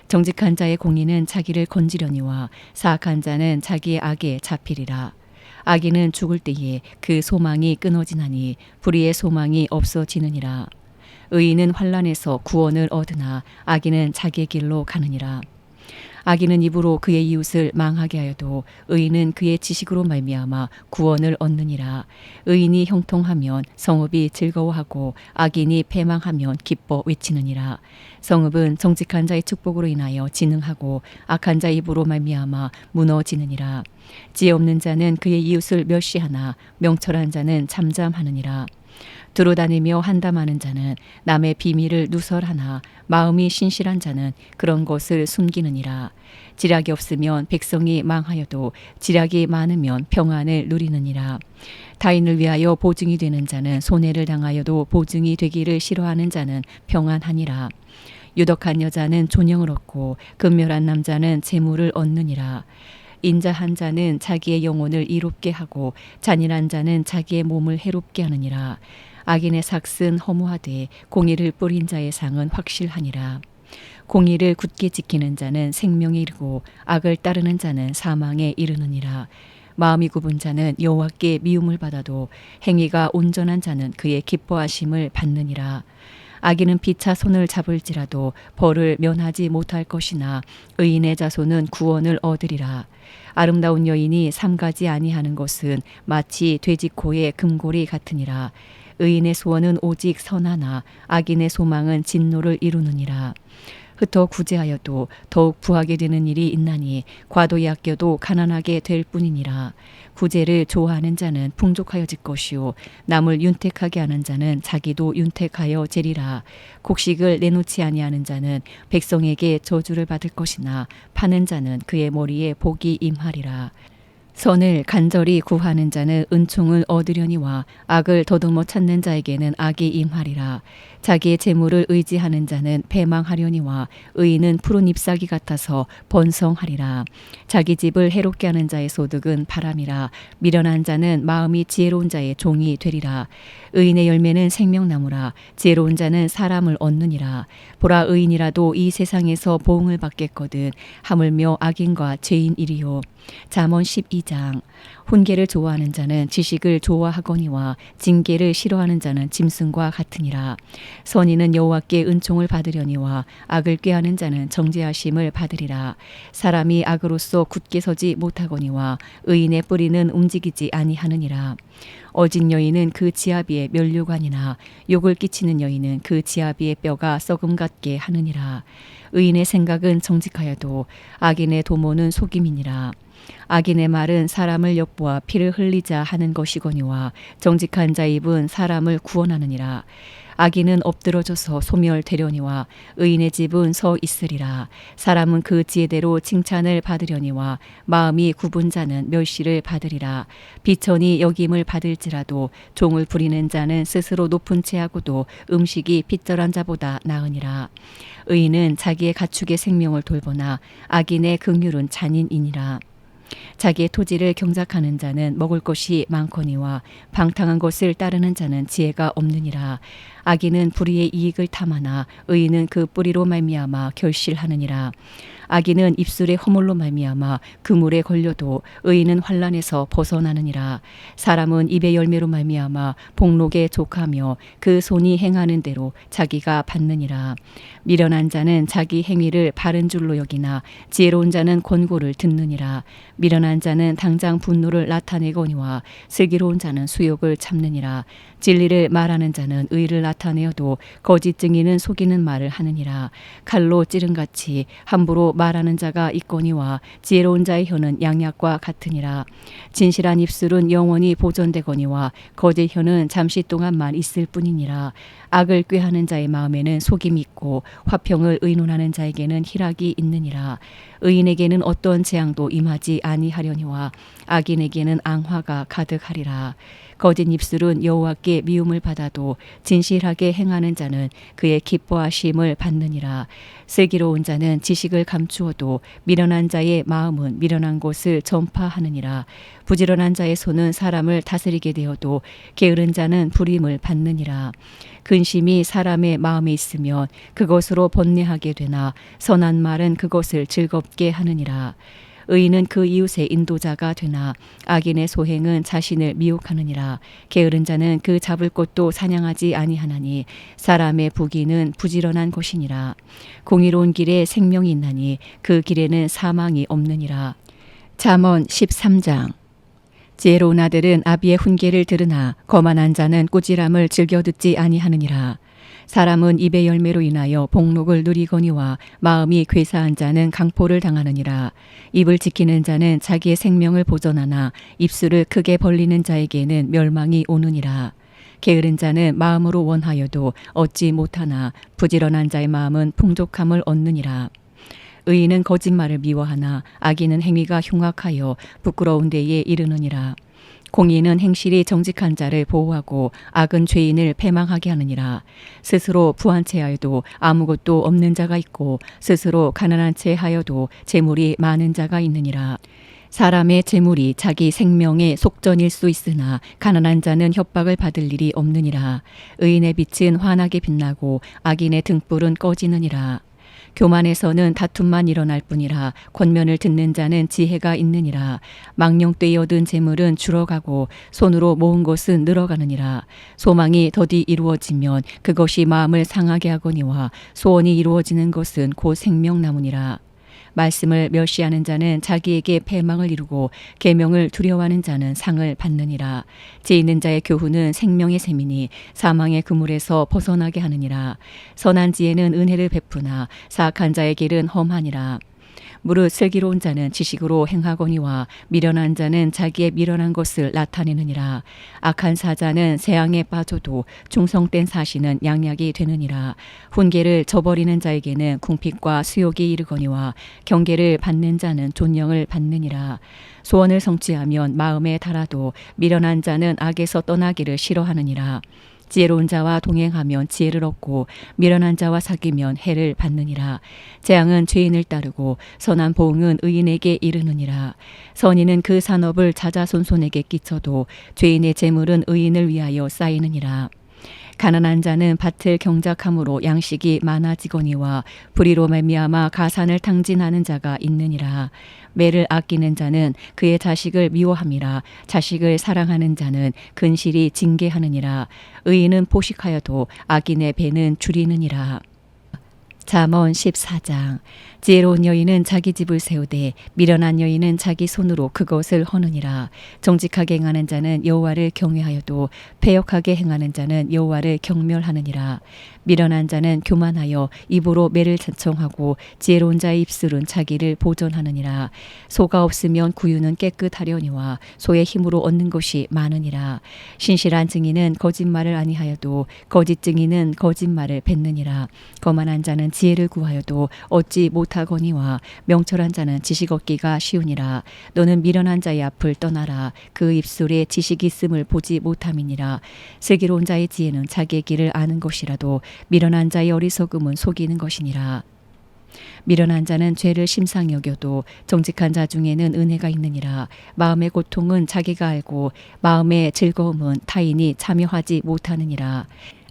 정직한 자의 공의는 자기를 건지려니와 사악한 자는 자기의 악에 잡히리라. 악인은 죽을 때에 그 소망이 끊어지나니 불의의 소망이 없어지느니라. 의인은 환난에서 구원을 얻으나 악인은 자기의 길로 가느니라. 악인은 입으로 그의 이웃을 망하게 하여도 의인은 그의 지식으로 말미암아 구원을 얻느니라. 의인이 형통하면 성읍이 즐거워하고 악인이 패망하면 기뻐 외치느니라. 성읍은 정직한 자의 축복으로 인하여 진흥하고 악한 자의 입으로 말미암아 무너지느니라. 지혜 없는 자는 그의 이웃을 멸시하나 명철한 자는 잠잠하느니라. 두루다니며 한담하는 자는 남의 비밀을 누설하나 마음이 신실한 자는 그런 것을 숨기느니라. 지략이 없으면 백성이 망하여도 지략이 많으면 평안을 누리느니라. 타인을 위하여 보증이 되는 자는 손해를 당하여도 보증이 되기를 싫어하는 자는 평안하니라. 유덕한 여자는 존영을 얻고 근멸한 남자는 재물을 얻느니라. 인자한 자는 자기의 영혼을 이롭게 하고 잔인한 자는 자기의 몸을 해롭게 하느니라. 악인의 삭은 허무하되 공의를 뿌린 자의 상은 확실하니라. 공의를 굳게 지키는 자는 생명에 이르고 악을 따르는 자는 사망에 이르느니라. 마음이 굽은 자는 여호와께 미움을 받아도 행위가 온전한 자는 그의 기뻐하심을 받느니라. 악인은 피차 손을 잡을지라도 벌을 면하지 못할 것이나 의인의 자손은 구원을 얻으리라. 아름다운 여인이 삼가지 아니하는 것은 마치 돼지코의 금고리 같으니라. 의인의 소원은 오직 선하나 악인의 소망은 진노를 이루느니라. 흩어 구제하여도 더욱 부하게 되는 일이 있나니 과도히 아껴도 가난하게 될 뿐이니라. 구제를 좋아하는 자는 풍족하여질 것이요 남을 윤택하게 하는 자는 자기도 윤택하여 제리라. 곡식을 내놓지 아니하는 자는 백성에게 저주를 받을 것이나 파는 자는 그의 머리에 복이 임하리라. 선을 간절히 구하는 자는 은총을 얻으려니와 악을 더듬어 찾는 자에게는 악이 임하리라. 자기의 재물을 의지하는 자는 패망하려니와 의인은 푸른 잎사귀 같아서 번성하리라. 자기 집을 해롭게 하는 자의 소득은 바람이라. 미련한 자는 마음이 지혜로운 자의 종이 되리라. 의인의 열매는 생명나무라. 지혜로운 자는 사람을 얻느니라. 보라, 의인이라도 이 세상에서 보응을 받겠거든 하물며 악인과 죄인이리요. 잠언 12장. 훈계를 좋아하는 자는 지식을 좋아하거니와 징계를 싫어하는 자는 짐승과 같으니라. 선인은 여호와께 은총을 받으려니와 악을 꾀하는 자는 정죄하심을 받으리라. 사람이 악으로서 굳게 서지 못하거니와 의인의 뿌리는 움직이지 아니하느니라. 어진 여인은 그 지아비의 면류관이나 욕을 끼치는 여인은 그 지아비의 뼈가 썩음 같게 하느니라. 의인의 생각은 정직하여도 악인의 도모는 속임이니라. 악인의 말은 사람을 엿보아 피를 흘리자 하는 것이거니와 정직한 자의 입은 사람을 구원하느니라. 악인은 엎드러져서 소멸되려니와 의인의 집은 서 있으리라. 사람은 그 지혜대로 칭찬을 받으려니와 마음이 굽은 자는 멸시를 받으리라. 비천이 여김을 받을지라도 종을 부리는 자는 스스로 높은 채하고도 음식이 핏절한 자보다 나으니라. 의인은 자기의 가축의 생명을 돌보나 악인의 긍휼은 잔인이니라. 자기의 토지를 경작하는 자는 먹을 것이 많거니와 방탕한 것을 따르는 자는 지혜가 없느니라. 악인은 불의의 이익을 탐하나 의인은 그 뿌리로 말미암아 결실하느니라. 악인은 입술의 허물로 말미암아 그물에 걸려도 의인은 환난에서 벗어나느니라. 사람은 입의 열매로 말미암아 복록에 족하며 그 손이 행하는 대로 자기가 받느니라. 미련한 자는 자기 행위를 바른 줄로 여기나 지혜로운 자는 권고를 듣느니라. 미련한 자는 당장 분노를 나타내거니와 슬기로운 자는 수욕을 참느니라. 진리를 말하는 자는 의를 나타내어도 거짓 증인은 속이는 말을 하느니라. 칼로 찌른같이 함부로 말하는 자가 있거니와 지혜로운 자의 혀는 양약과 같으니라. 진실한 입술은 영원히 보존되거니와 거짓 혀는 잠시 동안만 있을 뿐이니라. 악을 꾀하는 자의 마음에는 속임이 있고 화평을 의논하는 자에게는 희락이 있느니라. 의인에게는 어떤 재앙도 임하지 아니하려니와 악인에게는 앙화가 가득하리라. 거짓 입술은 여호와께 미움을 받아도 진실하게 행하는 자는 그의 기뻐하심을 받느니라. 슬기로운 자는 지식을 감추어도 미련한 자의 마음은 미련한 것을 전파하느니라. 부지런한 자의 손은 사람을 다스리게 되어도 게으른 자는 불임을 받느니라. 근심이 사람의 마음에 있으면 그것으로 번뇌하게 되나 선한 말은 그것을 즐겁게 하느니라. 의인은 그 이웃의 인도자가 되나 악인의 소행은 자신을 미혹하느니라. 게으른 자는 그 잡을 것도 사냥하지 아니하나니 사람의 부귀는 부지런한 것이니라. 공의로운 길에 생명이 있나니 그 길에는 사망이 없느니라. 잠언 13장. 지혜로운 아들은 아비의 훈계를 들으나 거만한 자는 꾸지람을 즐겨 듣지 아니하느니라. 사람은 입의 열매로 인하여 복록을 누리거니와 마음이 괴사한 자는 강포를 당하느니라. 입을 지키는 자는 자기의 생명을 보존하나 입술을 크게 벌리는 자에게는 멸망이 오느니라. 게으른 자는 마음으로 원하여도 얻지 못하나 부지런한 자의 마음은 풍족함을 얻느니라. 의인은 거짓말을 미워하나 악인은 행위가 흉악하여 부끄러운 데에 이르느니라. 공의는 행실이 정직한 자를 보호하고 악은 죄인을 패망하게 하느니라. 스스로 부한 채 하여도 아무것도 없는 자가 있고 스스로 가난한 채 하여도 재물이 많은 자가 있느니라. 사람의 재물이 자기 생명의 속전일 수 있으나 가난한 자는 협박을 받을 일이 없느니라. 의인의 빛은 환하게 빛나고 악인의 등불은 꺼지느니라. 교만에서는 다툼만 일어날 뿐이라 권면을 듣는 자는 지혜가 있느니라. 망령되이 얻은 재물은 줄어가고 손으로 모은 것은 늘어가느니라. 소망이 더디 이루어지면 그것이 마음을 상하게 하거니와 소원이 이루어지는 것은 곧 생명나무니라. 말씀을 멸시하는 자는 자기에게 패망을 이루고 계명을 두려워하는 자는 상을 받느니라. 지 있는 자의 교훈은 생명의 셈이니 사망의 그물에서 벗어나게 하느니라. 선한 지혜는 은혜를 베푸나 사악한 자의 길은 험하니라. 무릇 슬기로운 자는 지식으로 행하거니와 미련한 자는 자기의 미련한 것을 나타내느니라. 악한 사자는 재앙에 빠져도 충성된 사시는 양약이 되느니라. 훈계를 저버리는 자에게는 궁핍과 수욕이 이르거니와 경계를 받는 자는 존영을 받느니라. 소원을 성취하면 마음에 달아도 미련한 자는 악에서 떠나기를 싫어하느니라. 지혜로운 자와 동행하면 지혜를 얻고 미련한 자와 사귀면 해를 받느니라. 재앙은 죄인을 따르고 선한 보응은 의인에게 이르느니라. 선인은 그 산업을 자자손손에게 끼쳐도 죄인의 재물은 의인을 위하여 쌓이느니라. 가난한 자는 밭을 경작함으로 양식이 많아지거니와 불의로 말미암아 가산을 탕진하는 자가 있느니라. 매를 아끼는 자는 그의 자식을 미워함이라. 자식을 사랑하는 자는 근실이 징계하느니라. 의인은 포식하여도 악인의 배는 줄이느니라. 잠언 14장. 지혜로운 여인은 자기 집을 세우되 미련한 여인은 자기 손으로 그것을 허느니라. 정직하게 행하는 자는 여호와를 경외하여도 패역하게 행하는 자는 여호와를 경멸하느니라. 미련한 자는 교만하여 입으로 매를 자청하고 지혜로운 자의 입술은 자기를 보존하느니라. 소가 없으면 구유는 깨끗하려니와 소의 힘으로 얻는 것이 많으니라. 신실한 증인은 거짓말을 아니하여도 거짓 증인은 거짓말을 뱉느니라. 거만한 자는 지혜를 구하여도 얻지 못하거니와 명철한 자는 지식 얻기가 쉬우니라. 너는 미련한 자의 앞을 떠나라. 그 입술에 지식이 있음을 보지 못함이니라. 슬기로운 자의 지혜는 자기의 길을 아는 것이라도 미련한 자의 어리석음은 속이는 것이니라. 미련한 자는 죄를 심상히 여겨도 정직한 자 중에는 은혜가 있느니라. 마음의 고통은 자기가 알고 마음의 즐거움은 타인이 참여하지 못하느니라.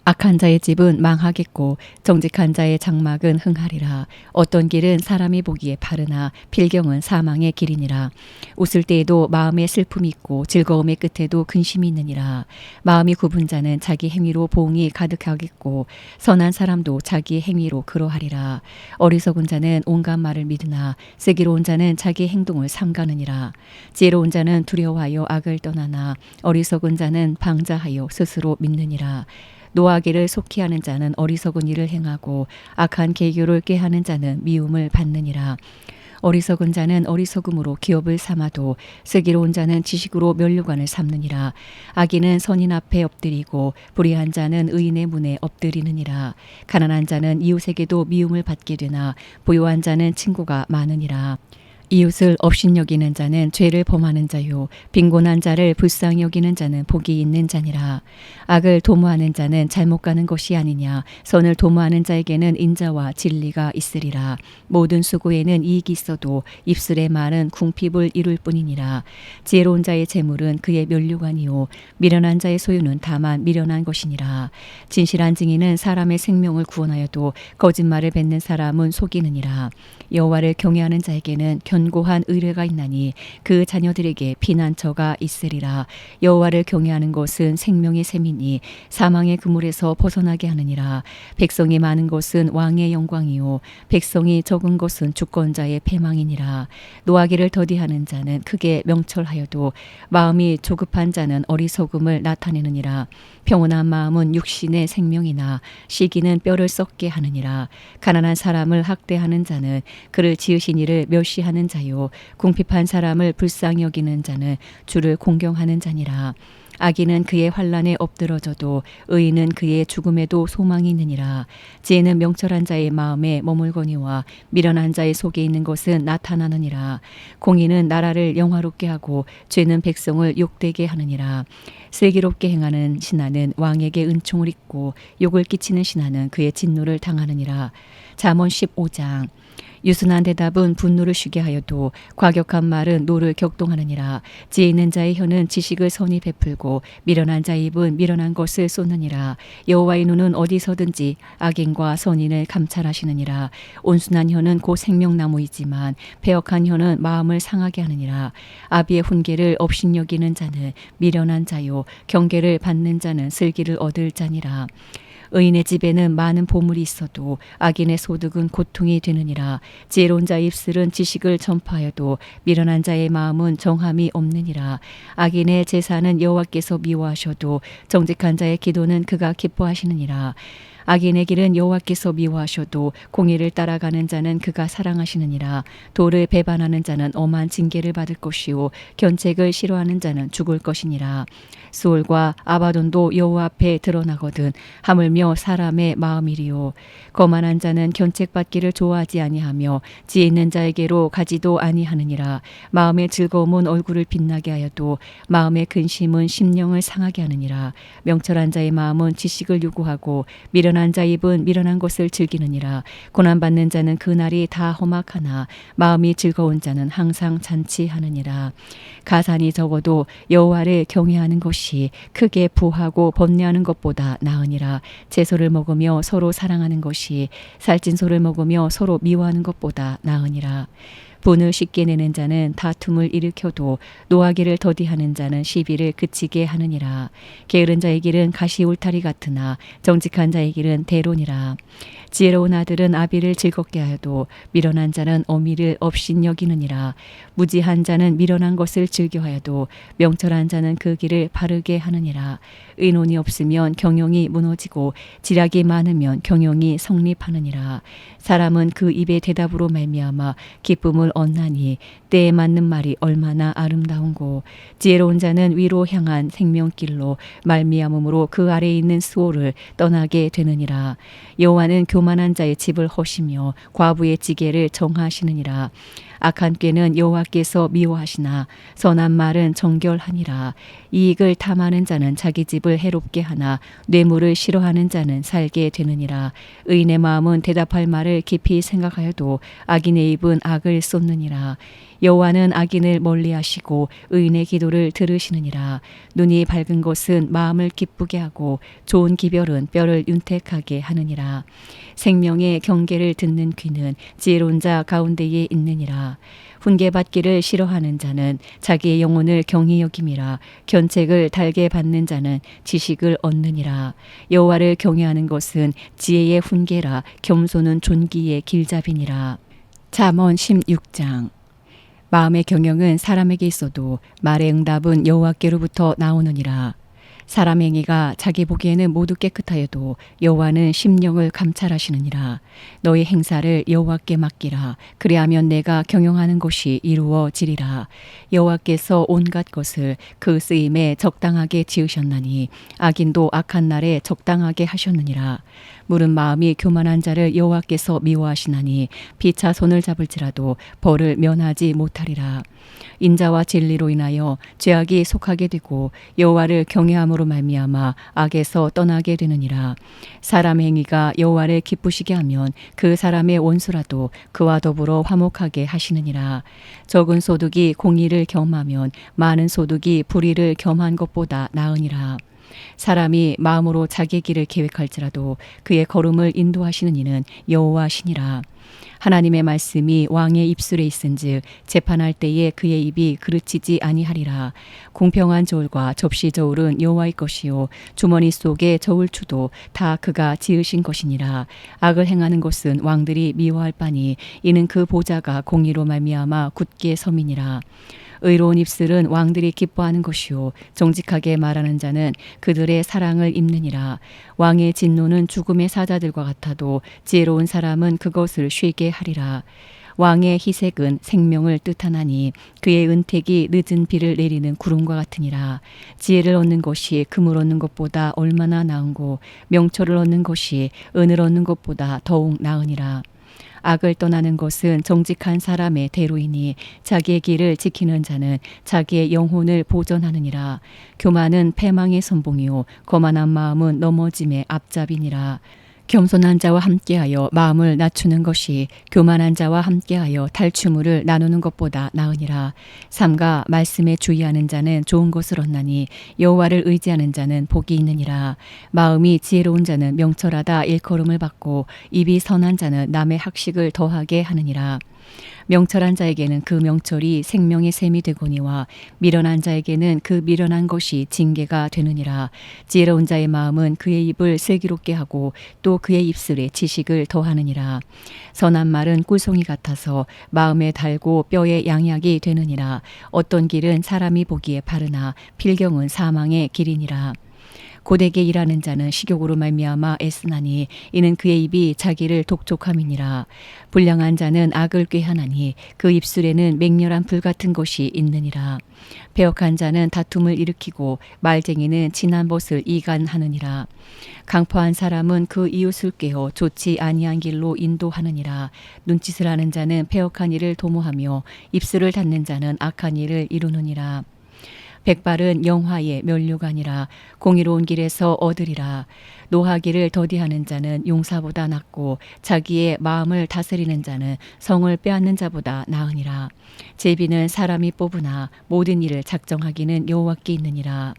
악한 자의 집은 망하겠고 정직한 자의 장막은 흥하리라. 어떤 길은 사람이 보기에 바르나 필경은 사망의 길이니라. 웃을 때에도 마음에 슬픔이 있고 즐거움의 끝에도 근심이 있느니라. 마음이 굽은 자는 자기 행위로 보응이 가득하겠고 선한 사람도 자기 행위로 그러하리라. 어리석은 자는 온갖 말을 믿으나 슬기로운 자는 자기 행동을 삼가느니라. 지혜로운 자는 두려워하여 악을 떠나나 어리석은 자는 방자하여 스스로 믿느니라. 노하기를 속히 하는 자는 어리석은 일을 행하고 악한 계교를 꾀하는 자는 미움을 받느니라. 어리석은 자는 어리석음으로 기업을 삼아도 슬기로운 자는 지식으로 면류관을 삼느니라. 악인은 선인 앞에 엎드리고 불의한 자는 의인의 문에 엎드리느니라. 가난한 자는 이웃에게도 미움을 받게 되나 부유한 자는 친구가 많으니라. 이웃을 업신여기는 자는 죄를 범하는 자요 빈곤한 자를 불쌍히 여기는 자는 복이 있는 자니라. 악을 도모하는 자는 잘못 가는 것이 아니냐. 선을 도모하는 자에게는 인자와 진리가 있으리라. 모든 수고에는 이익이 있어도 입술의 말은 궁핍을 이룰 뿐이니라. 지혜로운 자의 재물은 그의 면류관이요 미련한 자의 소유는 다만 미련한 것이니라. 진실한 증인은 사람의 생명을 구원하여도 거짓말을 뱉는 사람은 속이느니라. 여호와를 경외하는 자에게는 견고한 의뢰가 있나니 그 자녀들에게 피난처가 있으리라. 여호와를 경외하는 것은 생명의 샘이니 사망의 그물에서 벗어나게 하느니라. 백성이 많은 것은 왕의 영광이요 백성이 적은 것은 주권자의 패망이니라. 노하기를 더디하는 자는 크게 명철하여도 마음이 조급한 자는 어리석음을 나타내느니라. 평온한 마음은 육신의 생명이나 시기는 뼈를 썩게 하느니라. 가난한 사람을 학대하는 자는 그를 지으신 이를 멸시하는 자요 궁핍한 사람을 불쌍히 여기는 자는 주를 공경하는 자니라. 악인은 그의 환난에 엎드러져도 의인은 그의 죽음에도 소망이 있느니라. 지혜는 명철한 자의 마음에 머물거니와 미련한 자의 속에 있는 것은 나타나느니라. 공의는 나라를 영화롭게 하고 죄는 백성을 욕되게 하느니라. 슬기롭게 행하는 신하는 왕에게 은총을 입고 욕을 끼치는 신하는 그의 진노를 당하느니라. 잠언 15장. 유순한 대답은 분노를 쉬게 하여도 과격한 말은 노를 격동하느니라. 지혜 있는 자의 혀는 지식을 선히 베풀고 미련한 자의 입은 미련한 것을 쏟느니라. 여호와의 눈은 어디서든지 악인과 선인을 감찰하시느니라. 온순한 혀는 곧 생명나무이지만 패역한 혀는 마음을 상하게 하느니라. 아비의 훈계를 업신여기는 자는 미련한 자요 경계를 받는 자는 슬기를 얻을 자니라. 의인의 집에는 많은 보물이 있어도 악인의 소득은 고통이 되느니라. 지혜로운 자의 입술은 지식을 전파하여도 미련한 자의 마음은 정함이 없느니라. 악인의 제사는 여호와께서 미워하셔도 정직한 자의 기도는 그가 기뻐하시느니라. 악인의 길은 여호와께서 미워하셔도 공의를 따라가는 자는 그가 사랑하시느니라. 도를 배반하는 자는 엄한 징계를 받을 것이요 견책을 싫어하는 자는 죽을 것이니라. 수올과 아바돈도 여호와 앞에 드러나거든 하물며 사람의 마음이리요. 거만한 자는 견책받기를 좋아하지 아니하며 지혜 있는 자에게로 가지도 아니하느니라. 마음의 즐거움은 얼굴을 빛나게 하여도 마음의 근심은 심령을 상하게 하느니라. 명철한 자의 마음은 지식을 요구하고 미련한 자의 입은 미련한 것을 즐기느니라. 고난받는 자는 그날이 다 험악하나 마음이 즐거운 자는 항상 잔치하느니라. 가산이 적어도 여호와를 경외하는 것이 크게 부하고 번뇌하는 것보다 나으니라. 채소를 먹으며 서로 사랑하는 것이 살찐 소를 먹으며 서로 미워하는 것보다 나으니라. 분을 쉽게 내는 자는 다툼을 일으켜도 노하기를 더디하는 자는 시비를 그치게 하느니라. 게으른 자의 길은 가시 울타리 같으나 정직한 자의 길은 대론이라. 지혜로운 아들은 아비를 즐겁게 하여도 미련한 자는 어미를 업신여기느니라. 무지한 자는 미련한 것을 즐겨하여도 명철한 자는 그 길을 바르게 하느니라. 의논이 없으면 경영이 무너지고 지략이 많으면 경영이 성립하느니라. 사람은 그 입의 대답으로 말미암아 기쁨을 얻나니 때에 맞는 말이 얼마나 아름다운고. 지혜로운 자는 위로 향한 생명길로 말미암음으로 그 아래에 있는 수호를 떠나게 되느니라. 여호와는 교만한 자의 집을 허시며 과부의 지게를 정하시느니라. 악한 꾀는 여호와께서 미워하시나 선한 말은 정결하니라. 이익을 탐하는 자는 자기 집을 해롭게 하나 뇌물을 싫어하는 자는 살게 되느니라. 의인의 마음은 대답할 말을 깊이 생각하여도 악인의 입은 악을 쏟느니라. 여호와는 악인을 멀리하시고 의인의 기도를 들으시느니라. 눈이 밝은 것은 마음을 기쁘게 하고 좋은 기별은 뼈를 윤택하게 하느니라. 생명의 경계를 듣는 귀는 지혜로운 자 가운데에 있느니라. 훈계받기를 싫어하는 자는 자기의 영혼을 경히 여김이라. 견책을 달게 받는 자는 지식을 얻느니라. 여호와를 경외하는 것은 지혜의 훈계라. 겸손은 존귀의 길잡이니라. 잠언 16장. 마음의 경영은 사람에게 있어도 말의 응답은 여호와께로부터 나오느니라. 사람 행위가 자기 보기에는 모두 깨끗하여도 여호와는 심령을 감찰하시느니라. 너희 행사를 여호와께 맡기라. 그리하면 내가 경영하는 것이 이루어지리라. 여호와께서 온갖 것을 그 쓰임에 적당하게 지으셨나니 악인도 악한 날에 적당하게 하셨느니라. 물은 마음이 교만한 자를 여호와께서 미워하시나니 피차 손을 잡을지라도 벌을 면하지 못하리라. 인자와 진리로 인하여 죄악이 속하게 되고 여호와를 경외함으로 말미암아 악에서 떠나게 되느니라. 사람 행위가 여호와를 기쁘시게 하면 그 사람의 원수라도 그와 더불어 화목하게 하시느니라. 적은 소득이 공의를 겸하면 많은 소득이 불의를 겸한 것보다 나으니라. 사람이 마음으로 자기 길을 계획할지라도 그의 걸음을 인도하시는 이는 여호와시니라. 하나님의 말씀이 왕의 입술에 있은즉 재판할 때에 그의 입이 그르치지 아니하리라. 공평한 저울과 접시 저울은 여호와의 것이요 주머니 속의 저울추도 다 그가 지으신 것이니라. 악을 행하는 것은 왕들이 미워할 바니 이는 그 보좌가 공의로 말미암아 굳게 섬이니라. 의로운 입술은 왕들이 기뻐하는 것이요 정직하게 말하는 자는 그들의 사랑을 입느니라. 왕의 진노는 죽음의 사자들과 같아도 지혜로운 사람은 그것을 쉬게 하리라. 왕의 희색은 생명을 뜻하나니 그의 은택이 늦은 비를 내리는 구름과 같으니라. 지혜를 얻는 것이 금을 얻는 것보다 얼마나 나은고 명철을 얻는 것이 은을 얻는 것보다 더욱 나으니라. 악을 떠나는 것은 정직한 사람의 대로이니 자기의 길을 지키는 자는 자기의 영혼을 보전하느니라. 교만은 패망의 선봉이요 거만한 마음은 넘어짐의 앞잡이니라. 겸손한 자와 함께하여 마음을 낮추는 것이 교만한 자와 함께하여 탈취물을 나누는 것보다 나으니라. 삼가 말씀에 주의하는 자는 좋은 것을 얻나니 여호와를 의지하는 자는 복이 있느니라. 마음이 지혜로운 자는 명철하다 일컬음을 받고 입이 선한 자는 남의 학식을 더하게 하느니라. 명철한 자에게는 그 명철이 생명의 샘이 되거니와 미련한 자에게는 그 미련한 것이 징계가 되느니라. 지혜로운 자의 마음은 그의 입을 슬기롭게 하고 또 그의 입술에 지식을 더하느니라. 선한 말은 꿀송이 같아서 마음에 달고 뼈에 양약이 되느니라. 어떤 길은 사람이 보기에 바르나 필경은 사망의 길이니라. 고되게 일하는 자는 식욕으로 말미암아 애쓰나니 이는 그의 입이 자기를 독촉함이니라. 불량한 자는 악을 꾀하나니 그 입술에는 맹렬한 불 같은 것이 있느니라. 배역한 자는 다툼을 일으키고 말쟁이는 진한 벗을 이간하느니라. 강포한 사람은 그 이웃을 꾀어 좋지 아니한 길로 인도하느니라. 눈짓을 하는 자는 배역한 일을 도모하며 입술을 닫는 자는 악한 일을 이루느니라. 백발은 영화의 면류관이라. 공의로운 길에서 얻으리라. 노하기를 더디하는 자는 용사보다 낫고 자기의 마음을 다스리는 자는 성을 빼앗는 자보다 나으니라. 제비는 사람이 뽑으나 모든 일을 작정하기는 여호와께 있느니라.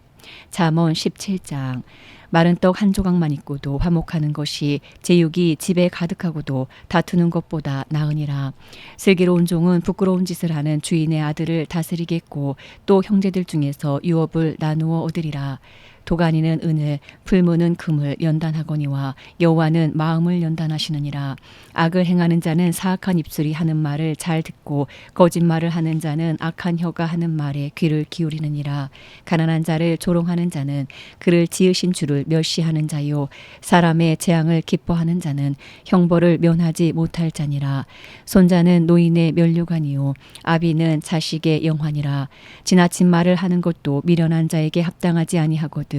잠언 17장. 마른 떡 한 조각만 있고도 화목하는 것이 제육이 집에 가득하고도 다투는 것보다 나으니라. 슬기로운 종은 부끄러운 짓을 하는 주인의 아들을 다스리겠고 또 형제들 중에서 유업을 나누어 얻으리라. 도가니는 은을, 풀무는 금을 연단하거니와 여호와는 마음을 연단하시느니라. 악을 행하는 자는 사악한 입술이 하는 말을 잘 듣고 거짓말을 하는 자는 악한 혀가 하는 말에 귀를 기울이느니라. 가난한 자를 조롱하는 자는 그를 지으신 주를 멸시하는 자요 사람의 재앙을 기뻐하는 자는 형벌을 면하지 못할 자니라. 손자는 노인의 면류관이요 아비는 자식의 영환이라. 지나친 말을 하는 것도 미련한 자에게 합당하지 아니하거든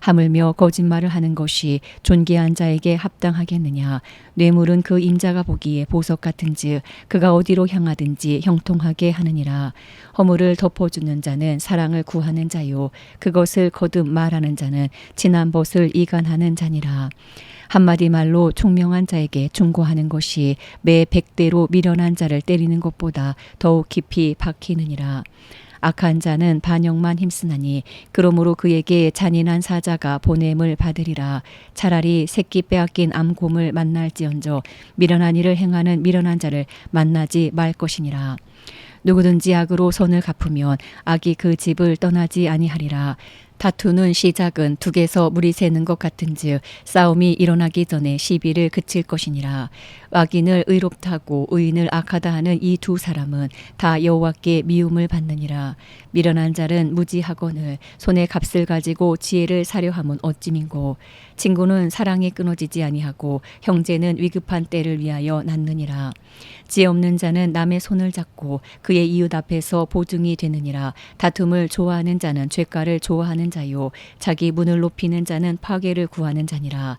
하물며 거짓말을 하는 것이 존귀한 자에게 합당하겠느냐. 뇌물은 그 임자가 보기에 보석 같은즉 그가 어디로 향하든지 형통하게 하느니라. 허물을 덮어주는 자는 사랑을 구하는 자요 그것을 거듭 말하는 자는 진한 벗을 이간하는 자니라. 한마디 말로 총명한 자에게 충고하는 것이 매 100대로 미련한 자를 때리는 것보다 더욱 깊이 박히느니라. 악한 자는 반역만 힘쓰나니 그러므로 그에게 잔인한 사자가 보냄을 받으리라. 차라리 새끼 빼앗긴 암곰을 만날지언정 미련한 일을 행하는 미련한 자를 만나지 말 것이니라. 누구든지 악으로 선을 갚으면 악이 그 집을 떠나지 아니하리라. 다투는 시작은 둑에서 물이 새는 것 같은즉 싸움이 일어나기 전에 시비를 그칠 것이니라. 악인을 의롭다 하고 의인을 악하다 하는 이 두 사람은 다 여호와께 미움을 받느니라. 미련한 자는 무지하거늘 손에 값을 가지고 지혜를 사려 함은 어찌민고. 친구는 사랑에 끊어지지 아니하고 형제는 위급한 때를 위하여 낳느니라. 지혜 없는 자는 남의 손을 잡고 그의 이웃 앞에서 보증이 되느니라. 다툼을 좋아하는 자는 죄가를 좋아하는 자요 자기 문을 높이는 자는 파괴를 구하는 자니라.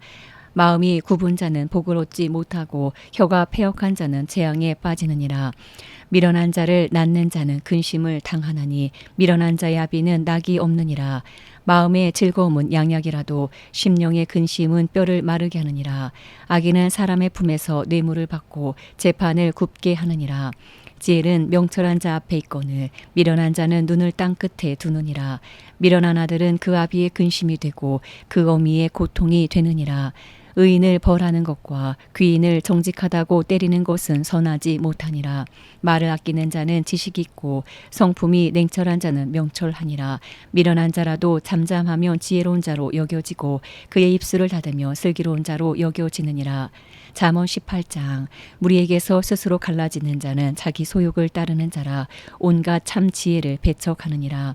마음이 굽은 자는 복을 얻지 못하고 혀가 패역한 자는 재앙에 빠지느니라. 미련한 자를 낳는 자는 근심을 당하나니 미련한 자의 아비는 낙이 없느니라. 마음의 즐거움은 양약이라도 심령의 근심은 뼈를 마르게 하느니라. 악인은 사람의 품에서 뇌물을 받고 재판을 굽게 하느니라. 지혜는 명철한 자 앞에 있거늘 미련한 자는 눈을 땅 끝에 두느니라. 미련한 아들은 그 아비의 근심이 되고 그 어미의 고통이 되느니라. 의인을 벌하는 것과 귀인을 정직하다고 때리는 것은 선하지 못하니라. 말을 아끼는 자는 지식이 있고 성품이 냉철한 자는 명철하니라. 미련한 자라도 잠잠하면 지혜로운 자로 여겨지고 그의 입술을 닫으며 슬기로운 자로 여겨지느니라. 잠언 18장. 무리에게서 스스로 갈라지는 자는 자기 소욕을 따르는 자라. 온갖 참 지혜를 배척하느니라.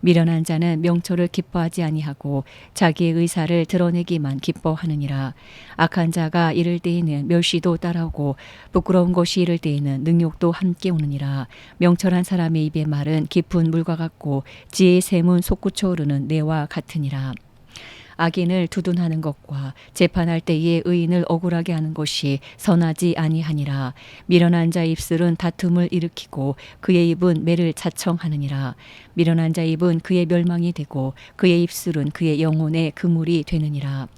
미련한 자는 명철을 기뻐하지 아니하고 자기의 의사를 드러내기만 기뻐하느니라. 악한 자가 이를 때에는 멸시도 따라오고 부끄러운 것이 이를 때에는 능욕도 함께 오느니라. 명철한 사람의 입의 말은 깊은 물과 같고 지혜의 샘은 솟구쳐 오르는 내와 같으니라. 악인을 두둔하는 것과 재판할 때에 의인을 억울하게 하는 것이 선하지 아니하니라. 미련한 자의 입술은 다툼을 일으키고 그의 입은 매를 자청하느니라. 미련한 자의 입은 그의 멸망이 되고 그의 입술은 그의 영혼의 그물이 되느니라.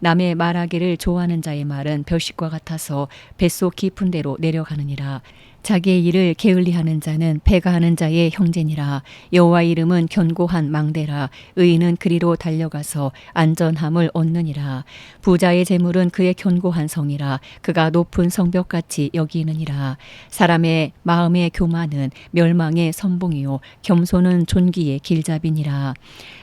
남의 말하기를 좋아하는 자의 말은 별식과 같아서 뱃속 깊은 데로 내려가느니라. 자기의 일을 게을리하는 자는 패가하는 자의 형제니라. 여호와의 이름은 견고한 망대라. 의인은 그리로 달려가서 안전함을 얻느니라. 부자의 재물은 그의 견고한 성이라. 그가 높은 성벽같이 여기느니라. 사람의 마음의 교만은 멸망의 선봉이요 겸손은 존귀의 길잡이니라.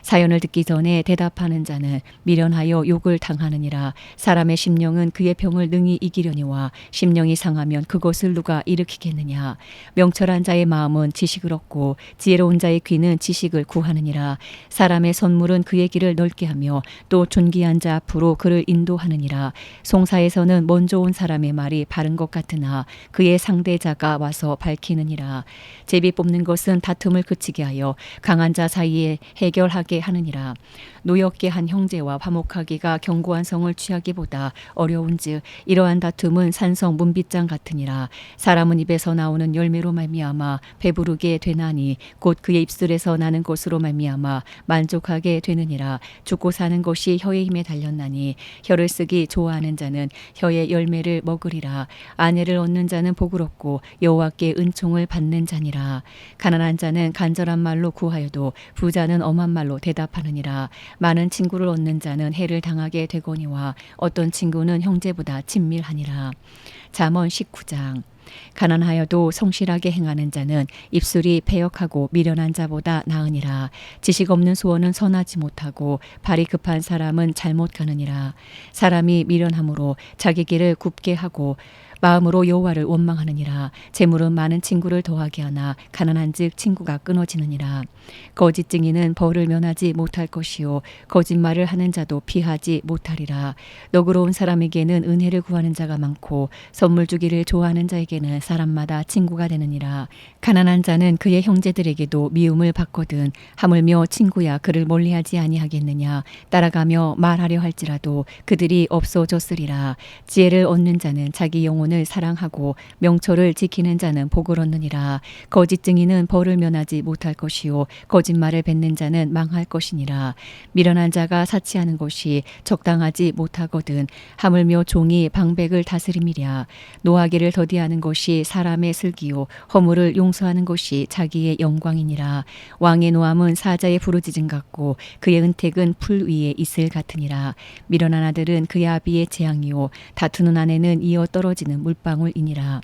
사연을 듣기 전에 대답하는 자는 미련하여 욕을 당하느니라. 사람의 심령은 그의 병을 능히 이기려니와 심령이 상하면 그것을 누가 일으키겠느냐. 명철한 자의 마음은 지식을 얻고 지혜로운 자의 귀는 지식을 구하느니라. 사람의 선물은 그의 길을 넓게 하며 또 존귀한 자 앞으로 그를 인도하느니라. 송사에서는 먼저 온 사람의 말이 바른 것 같으나 그의 상대자가 와서 밝히느니라. 제비 뽑는 것은 다툼을 그치게 하여 강한 자 사이에 해결하게 하느니라. 노엽게 한 형제와 화목하기가 견고한 성을 취하기보다 어려운즉 이러한 다툼은 산성 문빗장 같으니라. 사람은 입에서 나오는 열매로 말미암아 배부르게 되나니 곧 그의 입술에서 나는 것으로 말미암아 만족하게 되느니라. 죽고 사는 것이 혀의 힘에 달렸나니 혀를 쓰기 좋아하는 자는 혀의 열매를 먹으리라. 아내를 얻는 자는 복을 얻고 여호와께 은총을 받는 자니라. 가난한 자는 간절한 말로 구하여도 부자는 엄한 말로 대답하느니라. 많은 친구를 얻는 자는 해를 당하게 되거니와 어떤 친구는 형제보다 친밀하니라. 잠언 19장. 가난하여도 성실하게 행하는 자는 입술이 패역하고 미련한 자보다 나으니라. 지식 없는 소원은 선하지 못하고 발이 급한 사람은 잘못 가느니라. 사람이 미련함으로 자기 길을 굽게 하고 마음으로 여호와를 원망하느니라. 재물은 많은 친구를 더하게 하나 가난한즉 친구가 끊어지느니라. 거짓 증인은 벌을 면하지 못할 것이요 거짓말을 하는 자도 피하지 못하리라. 너그러운 사람에게는 은혜를 구하는 자가 많고 선물 주기를 좋아하는 자에게는 사람마다 친구가 되느니라. 가난한 자는 그의 형제들에게도 미움을 받거든 하물며 친구야 그를 멀리하지 아니하겠느냐. 따라가며 말하려 할지라도 그들이 없어졌으리라. 지혜를 얻는 자는 자기 영혼을 사랑하고 명철을 지키는 자는 복을 얻느니라. 거짓 증인은 벌을 면하지 못할 것이요 거짓말을 뱉는 자는 망할 것이니라. 미련한 자가 사치하는 것이 적당하지 못하거든 하물며 종이 방백을 다스림이랴. 노하기를 더디하는 것이 사람의 슬기요 허물을 용서하는 것이 자기의 영광이니라. 왕의 노함은 사자의 부르짖음 같고 그의 은택은 풀 위에 이슬 같으니라. 미련한 아들은 그의 아비의 재앙이요 다투는 아내는 이어 떨어지는 물방울이니라.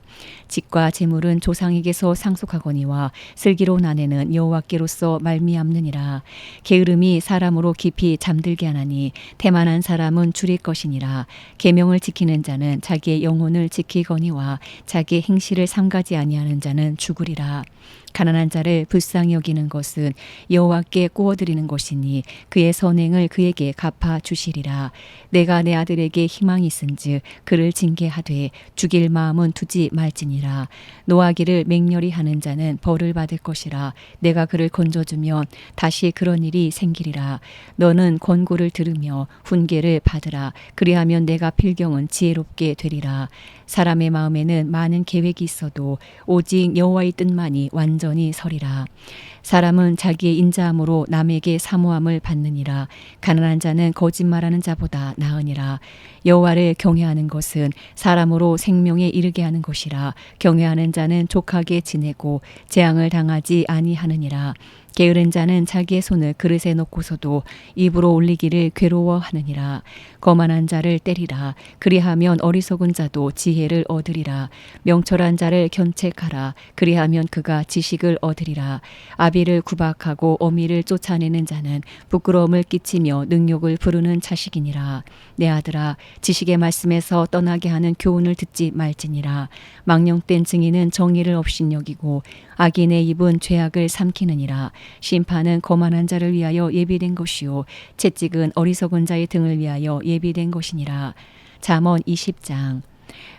직과 재물은 조상에게서 상속하거니와 슬기로운 아내는 여호와께로서 말미암느니라. 게으름이 사람으로 깊이 잠들게 하나니 태만한 사람은 줄일 것이니라. 계명을 지키는 자는 자기의 영혼을 지키거니와 자기의 행실을 삼가지 아니하는 자는 죽으리라. 가난한 자를 불쌍히 여기는 것은 여호와께 구워드리는 것이니 그의 선행을 그에게 갚아 주시리라. 내가 내 아들에게 희망이 있은즉 그를 징계하되 죽일 마음은 두지 말지니라. 노하기를 맹렬히 하는 자는 벌을 받을 것이라. 내가 그를 건져주면 다시 그런 일이 생기리라. 너는 권고를 들으며 훈계를 받으라. 그리하면 내가 필경은 지혜롭게 되리라. 사람의 마음에는 많은 계획이 있어도 오직 여호와의 뜻만이 완전히 서리라. 사람은 자기의 인자함으로 남에게 사모함을 받느니라. 가난한 자는 거짓말하는 자보다 나으니라. 여호와를 경외하는 것은 사람으로 생명에 이르게 하는 것이라. 경외하는 자는 족하게 지내고 재앙을 당하지 아니하느니라. 게으른 자는 자기의 손을 그릇에 넣고서도 입으로 올리기를 괴로워하느니라. 거만한 자를 때리라. 그리하면 어리석은 자도 지혜를 얻으리라. 명철한 자를 견책하라. 그리하면 그가 지식을 얻으리라. 아비를 구박하고 어미를 쫓아내는 자는 부끄러움을 끼치며 능욕을 부르는 자식이니라. 내 아들아 지식의 말씀에서 떠나게 하는 교훈을 듣지 말지니라. 망령된 증인은 정의를 업신여기고 악인의 입은 죄악을 삼키느니라. 심판은 거만한 자를 위하여 예비된 것이요 채찍은 어리석은 자의 등을 위하여 예비된 것이니라. 잠언 20장.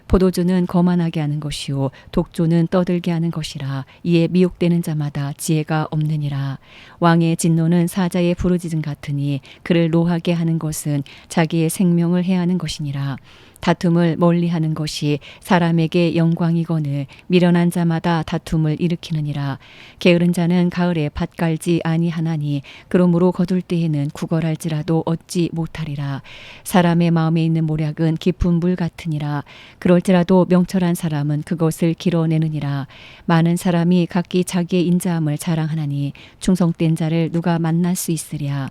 포도주는 거만하게 하는 것이요 독주는 떠들게 하는 것이라. 이에 미혹되는 자마다 지혜가 없느니라. 왕의 진노는 사자의 부르짖음 같으니 그를 노하게 하는 것은 자기의 생명을 해하는 것이니라. 다툼을 멀리하는 것이 사람에게 영광이거늘 미련한 자마다 다툼을 일으키느니라. 게으른 자는 가을에 밭 갈지 아니하나니 그러므로 거둘 때에는 구걸할지라도 얻지 못하리라. 사람의 마음에 있는 모략은 깊은 물 같으니라. 그럴지라도 명철한 사람은 그것을 길어내느니라. 많은 사람이 각기 자기의 인자함을 자랑하나니 충성된 자를 누가 만날 수 있으랴.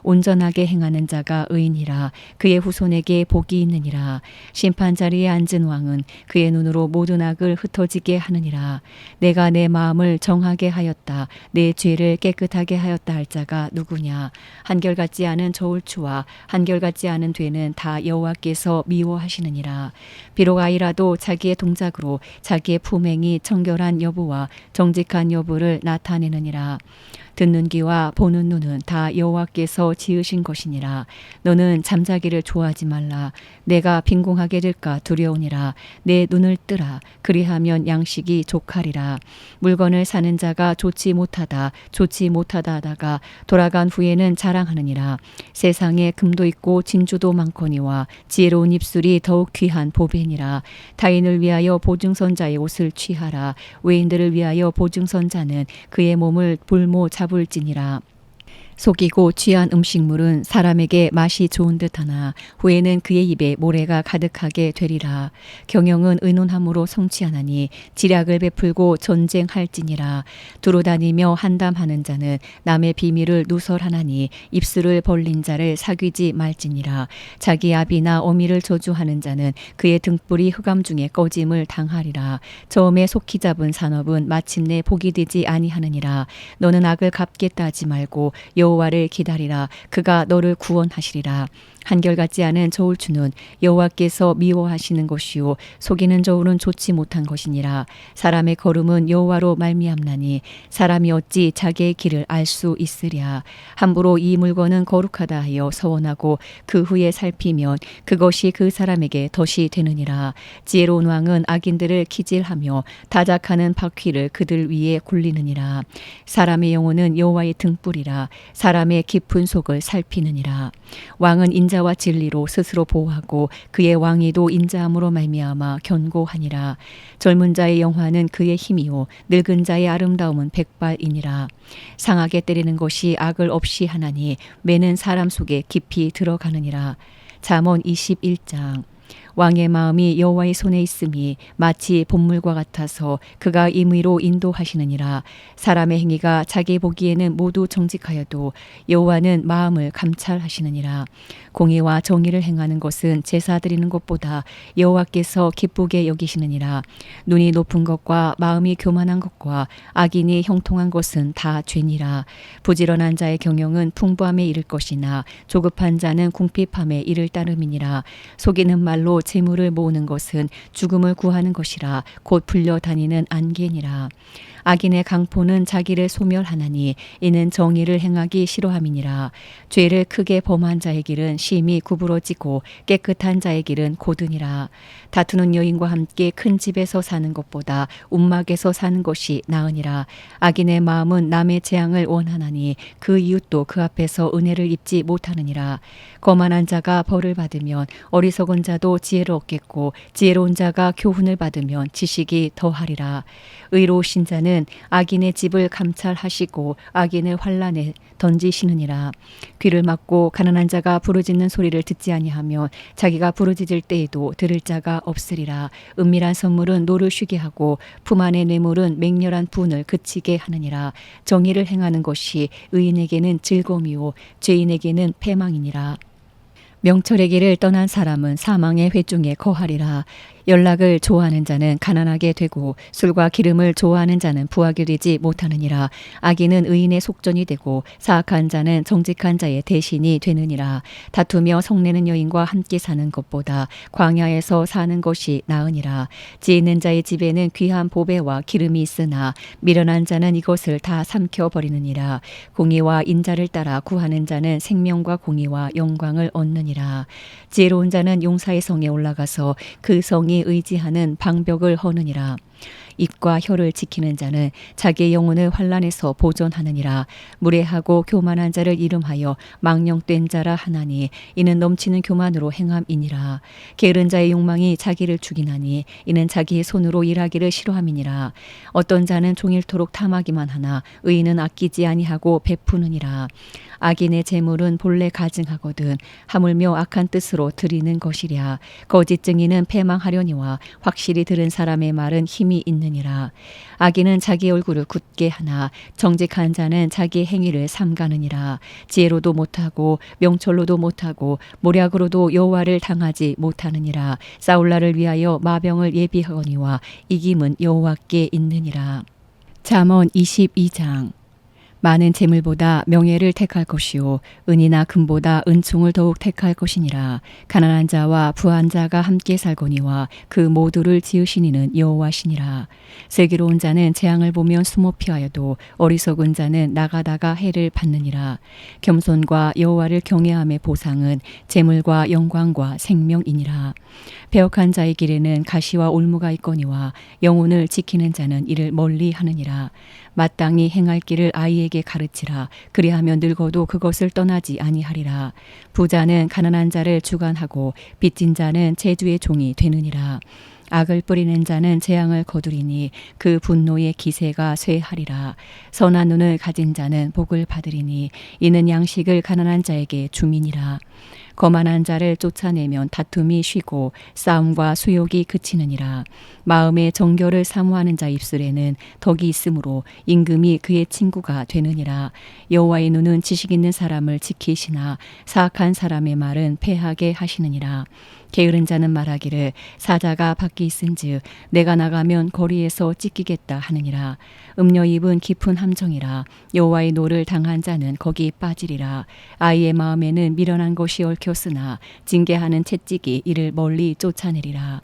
온전하게 행하는 자가 의인이라. 그의 후손에게 복이 있느니라. 심판 자리에 앉은 왕은 그의 눈으로 모든 악을 흩어지게 하느니라. 내가 내 마음을 정하게 하였다. 내 죄를 깨끗하게 하였다 할 자가 누구냐. 한결같지 않은 저울추와 한결같지 않은 되는 다 여호와께서 미워하시느니라. 비록 아이라도 자기의 동작으로 자기의 품행이 청결한 여부와 정직한 여부를 나타내느니라. 듣는 귀와 보는 눈은 다 여호와께서 지으신 것이니라. 너는 잠자기를 좋아하지 말라. 내가 빈궁하게 될까 두려우니라. 내 눈을 뜨라. 그리하면 양식이 족하리라. 물건을 사는 자가 좋지 못하다 하다가 돌아간 후에는 자랑하느니라. 세상에 금도 있고 진주도 많거니와 지혜로운 입술이 더욱 귀한 보배니라. 타인을 위하여 보증선자의 옷을 취하라. 외인들을 위하여 보증선자는 그의 몸을 볼모 잡을지니라. 속이고 취한 음식물은 사람에게 맛이 좋은 듯하나 후에는 그의 입에 모래가 가득하게 되리라. 경영은 의논함으로 성취하나니 지략을 베풀고 전쟁할지니라. 두루 다니며 한담하는 자는 남의 비밀을 누설하나니 입술을 벌린 자를 사귀지 말지니라. 자기 아비나 어미를 저주하는 자는 그의 등불이 흑암 중에 꺼짐을 당하리라. 처음에 속히 잡은 산업은 마침내 복이 되지 아니하느니라. 너는 악을 갚겠다 하지 말고 여호와를 기다리라. 그가 너를 구원하시리라. 한결같지 않은 저울추는 여호와께서 미워하시는 것이요 속이는 저울은 좋지 못한 것이니라. 사람의 걸음은 여호와로 말미암나니 사람이 어찌 자기의 길을 알 수 있으랴. 함부로 이 물건은 거룩하다 하여 서원하고 그 후에 살피면 그것이 그 사람에게 덫이 되느니라. 지혜로운 왕은 악인들을 기질하며 다작하는 바퀴를 그들 위에 굴리느니라. 사람의 영혼은 여호와의 등불이라. 사람의 깊은 속을 살피느니라. 왕은 인자와 진리로 스스로 보호하고 그의 왕위도 인자함으로 말미암아 견고하니라. 젊은 자의 영화는 그의 힘이요 늙은 자의 아름다움은 백발이니라. 상하게 때리는 것이 악을 없이 하나니 매는 사람 속에 깊이 들어가느니라. 잠언 21장. 왕의 마음이 여호와의 손에 있음이 마치 봇물과 같아서 그가 임의로 인도하시느니라. 사람의 행위가 자기 보기에는 모두 정직하여도 여호와는 마음을 감찰하시느니라. 공의와 정의를 행하는 것은 제사 드리는 것보다 여호와께서 기쁘게 여기시느니라. 눈이 높은 것과 마음이 교만한 것과 악인이 형통한 것은 다 죄니라. 부지런한 자의 경영은 풍부함에 이를 것이나 조급한 자는 궁핍함에 이를 따름이니라. 속이는 말로 재물을 모으는 것은 죽음을 구하는 것이라. 곧 풀려다니는 안개니라. 악인의 강포는 자기를 소멸하나니 이는 정의를 행하기 싫어함이니라. 죄를 크게 범한 자의 길은 심히 구부러지고 깨끗한 자의 길은 고드니라. 다투는 여인과 함께 큰 집에서 사는 것보다 움막에서 사는 것이 나으니라. 악인의 마음은 남의 재앙을 원하나니 그 이웃도 그 앞에서 은혜를 입지 못하느니라. 거만한 자가 벌을 받으면 어리석은 자도 지혜를 얻겠고 지혜로운 자가 교훈을 받으면 지식이 더하리라. 의로우신 자는 악인의 집을 감찰하시고 악인을 환란에 던지시느니라. 귀를 막고 가난한 자가 부르짖는 소리를 듣지 아니하면 자기가 부르짖을 때에도 들을 자가 없으리라. 은밀한 선물은 노를 쉬게 하고 품 안의 뇌물은 맹렬한 분을 그치게 하느니라. 정의를 행하는 것이 의인에게는 즐거움이요 죄인에게는 패망이니라. 명철의 길을 떠난 사람은 사망의 회중에 거하리라. 연락을 좋아하는 자는 가난하게 되고 술과 기름을 좋아하는 자는 부하게 되지 못하느니라. 악인은 의인의 속전이 되고 사악한 자는 정직한 자의 대신이 되느니라. 다투며 성내는 여인과 함께 사는 것보다 광야에서 사는 것이 나으니라. 지혜 있는 자의 집에는 귀한 보배와 기름이 있으나 미련한 자는 이것을 다 삼켜버리느니라. 공의와 인자를 따라 구하는 자는 생명과 공의와 영광을 얻느니라. 지혜로운 자는 용사의 성에 올라가서 그 성이 의지하는 방벽을 허느니라. 입과 혀를 지키는 자는 자기의 영혼을 환난에서 보존하느니라. 무례하고 교만한 자를 이름하여 망령된 자라 하나니 이는 넘치는 교만으로 행함이니라. 게으른 자의 욕망이 자기를 죽이나니 이는 자기의 손으로 일하기를 싫어함이니라. 어떤 자는 종일토록 탐하기만 하나 의인은 아끼지 아니하고 베푸느니라. 악인의 재물은 본래 가증하거든 하물며 악한 뜻으로 드리는 것이랴. 거짓 증인은 패망하려니와 확실히 들은 사람의 말은 힘이 있느니라. 악인은 자기 얼굴을 굳게 하나 정직한 자는 자기 행위를 삼가느니라. 지혜로도 못하고 명철로도 못하고 모략으로도 여호와를 당하지 못하느니라. 싸울 날을 위하여 마병을 예비하거니와 이김은 여호와께 있느니라. 잠언 22장. 많은 재물보다 명예를 택할 것이요 은이나 금보다 은총을 더욱 택할 것이니라. 가난한 자와 부한 자가 함께 살거니와 그 모두를 지으신 이는 여호와시니라. 슬기로운 자는 재앙을 보면 숨어 피하여도 어리석은 자는 나가다가 해를 받느니라. 겸손과 여호와를 경외함의 보상은 재물과 영광과 생명이니라. 배역한 자의 길에는 가시와 올무가 있거니와 영혼을 지키는 자는 이를 멀리 하느니라. 마땅히 행할 길을 아이에게 가르치라. 그리하면 늙어도 그것을 떠나지 아니하리라. 부자는 가난한 자를 주관하고 빚진 자는 재주의 종이 되느니라. 악을 뿌리는 자는 재앙을 거두리니 그 분노의 기세가 쇠하리라. 선한 눈을 가진 자는 복을 받으리니 이는 양식을 가난한 자에게 주민이라. 거만한 자를 쫓아내면 다툼이 쉬고 싸움과 수욕이 그치느니라. 마음의 정결을 사모하는 자 입술에는 덕이 있으므로 임금이 그의 친구가 되느니라. 여호와의 눈은 지식 있는 사람을 지키시나 사악한 사람의 말은 패하게 하시느니라. 게으른 자는 말하기를 사자가 밖에 있은즉 내가 나가면 거리에서 찢기겠다 하느니라. 음녀 입은 깊은 함정이라. 여호와의 노를 당한 자는 거기 빠지리라. 아이의 마음에는 미련한 것이 얽혔으나 징계하는 채찍이 이를 멀리 쫓아내리라.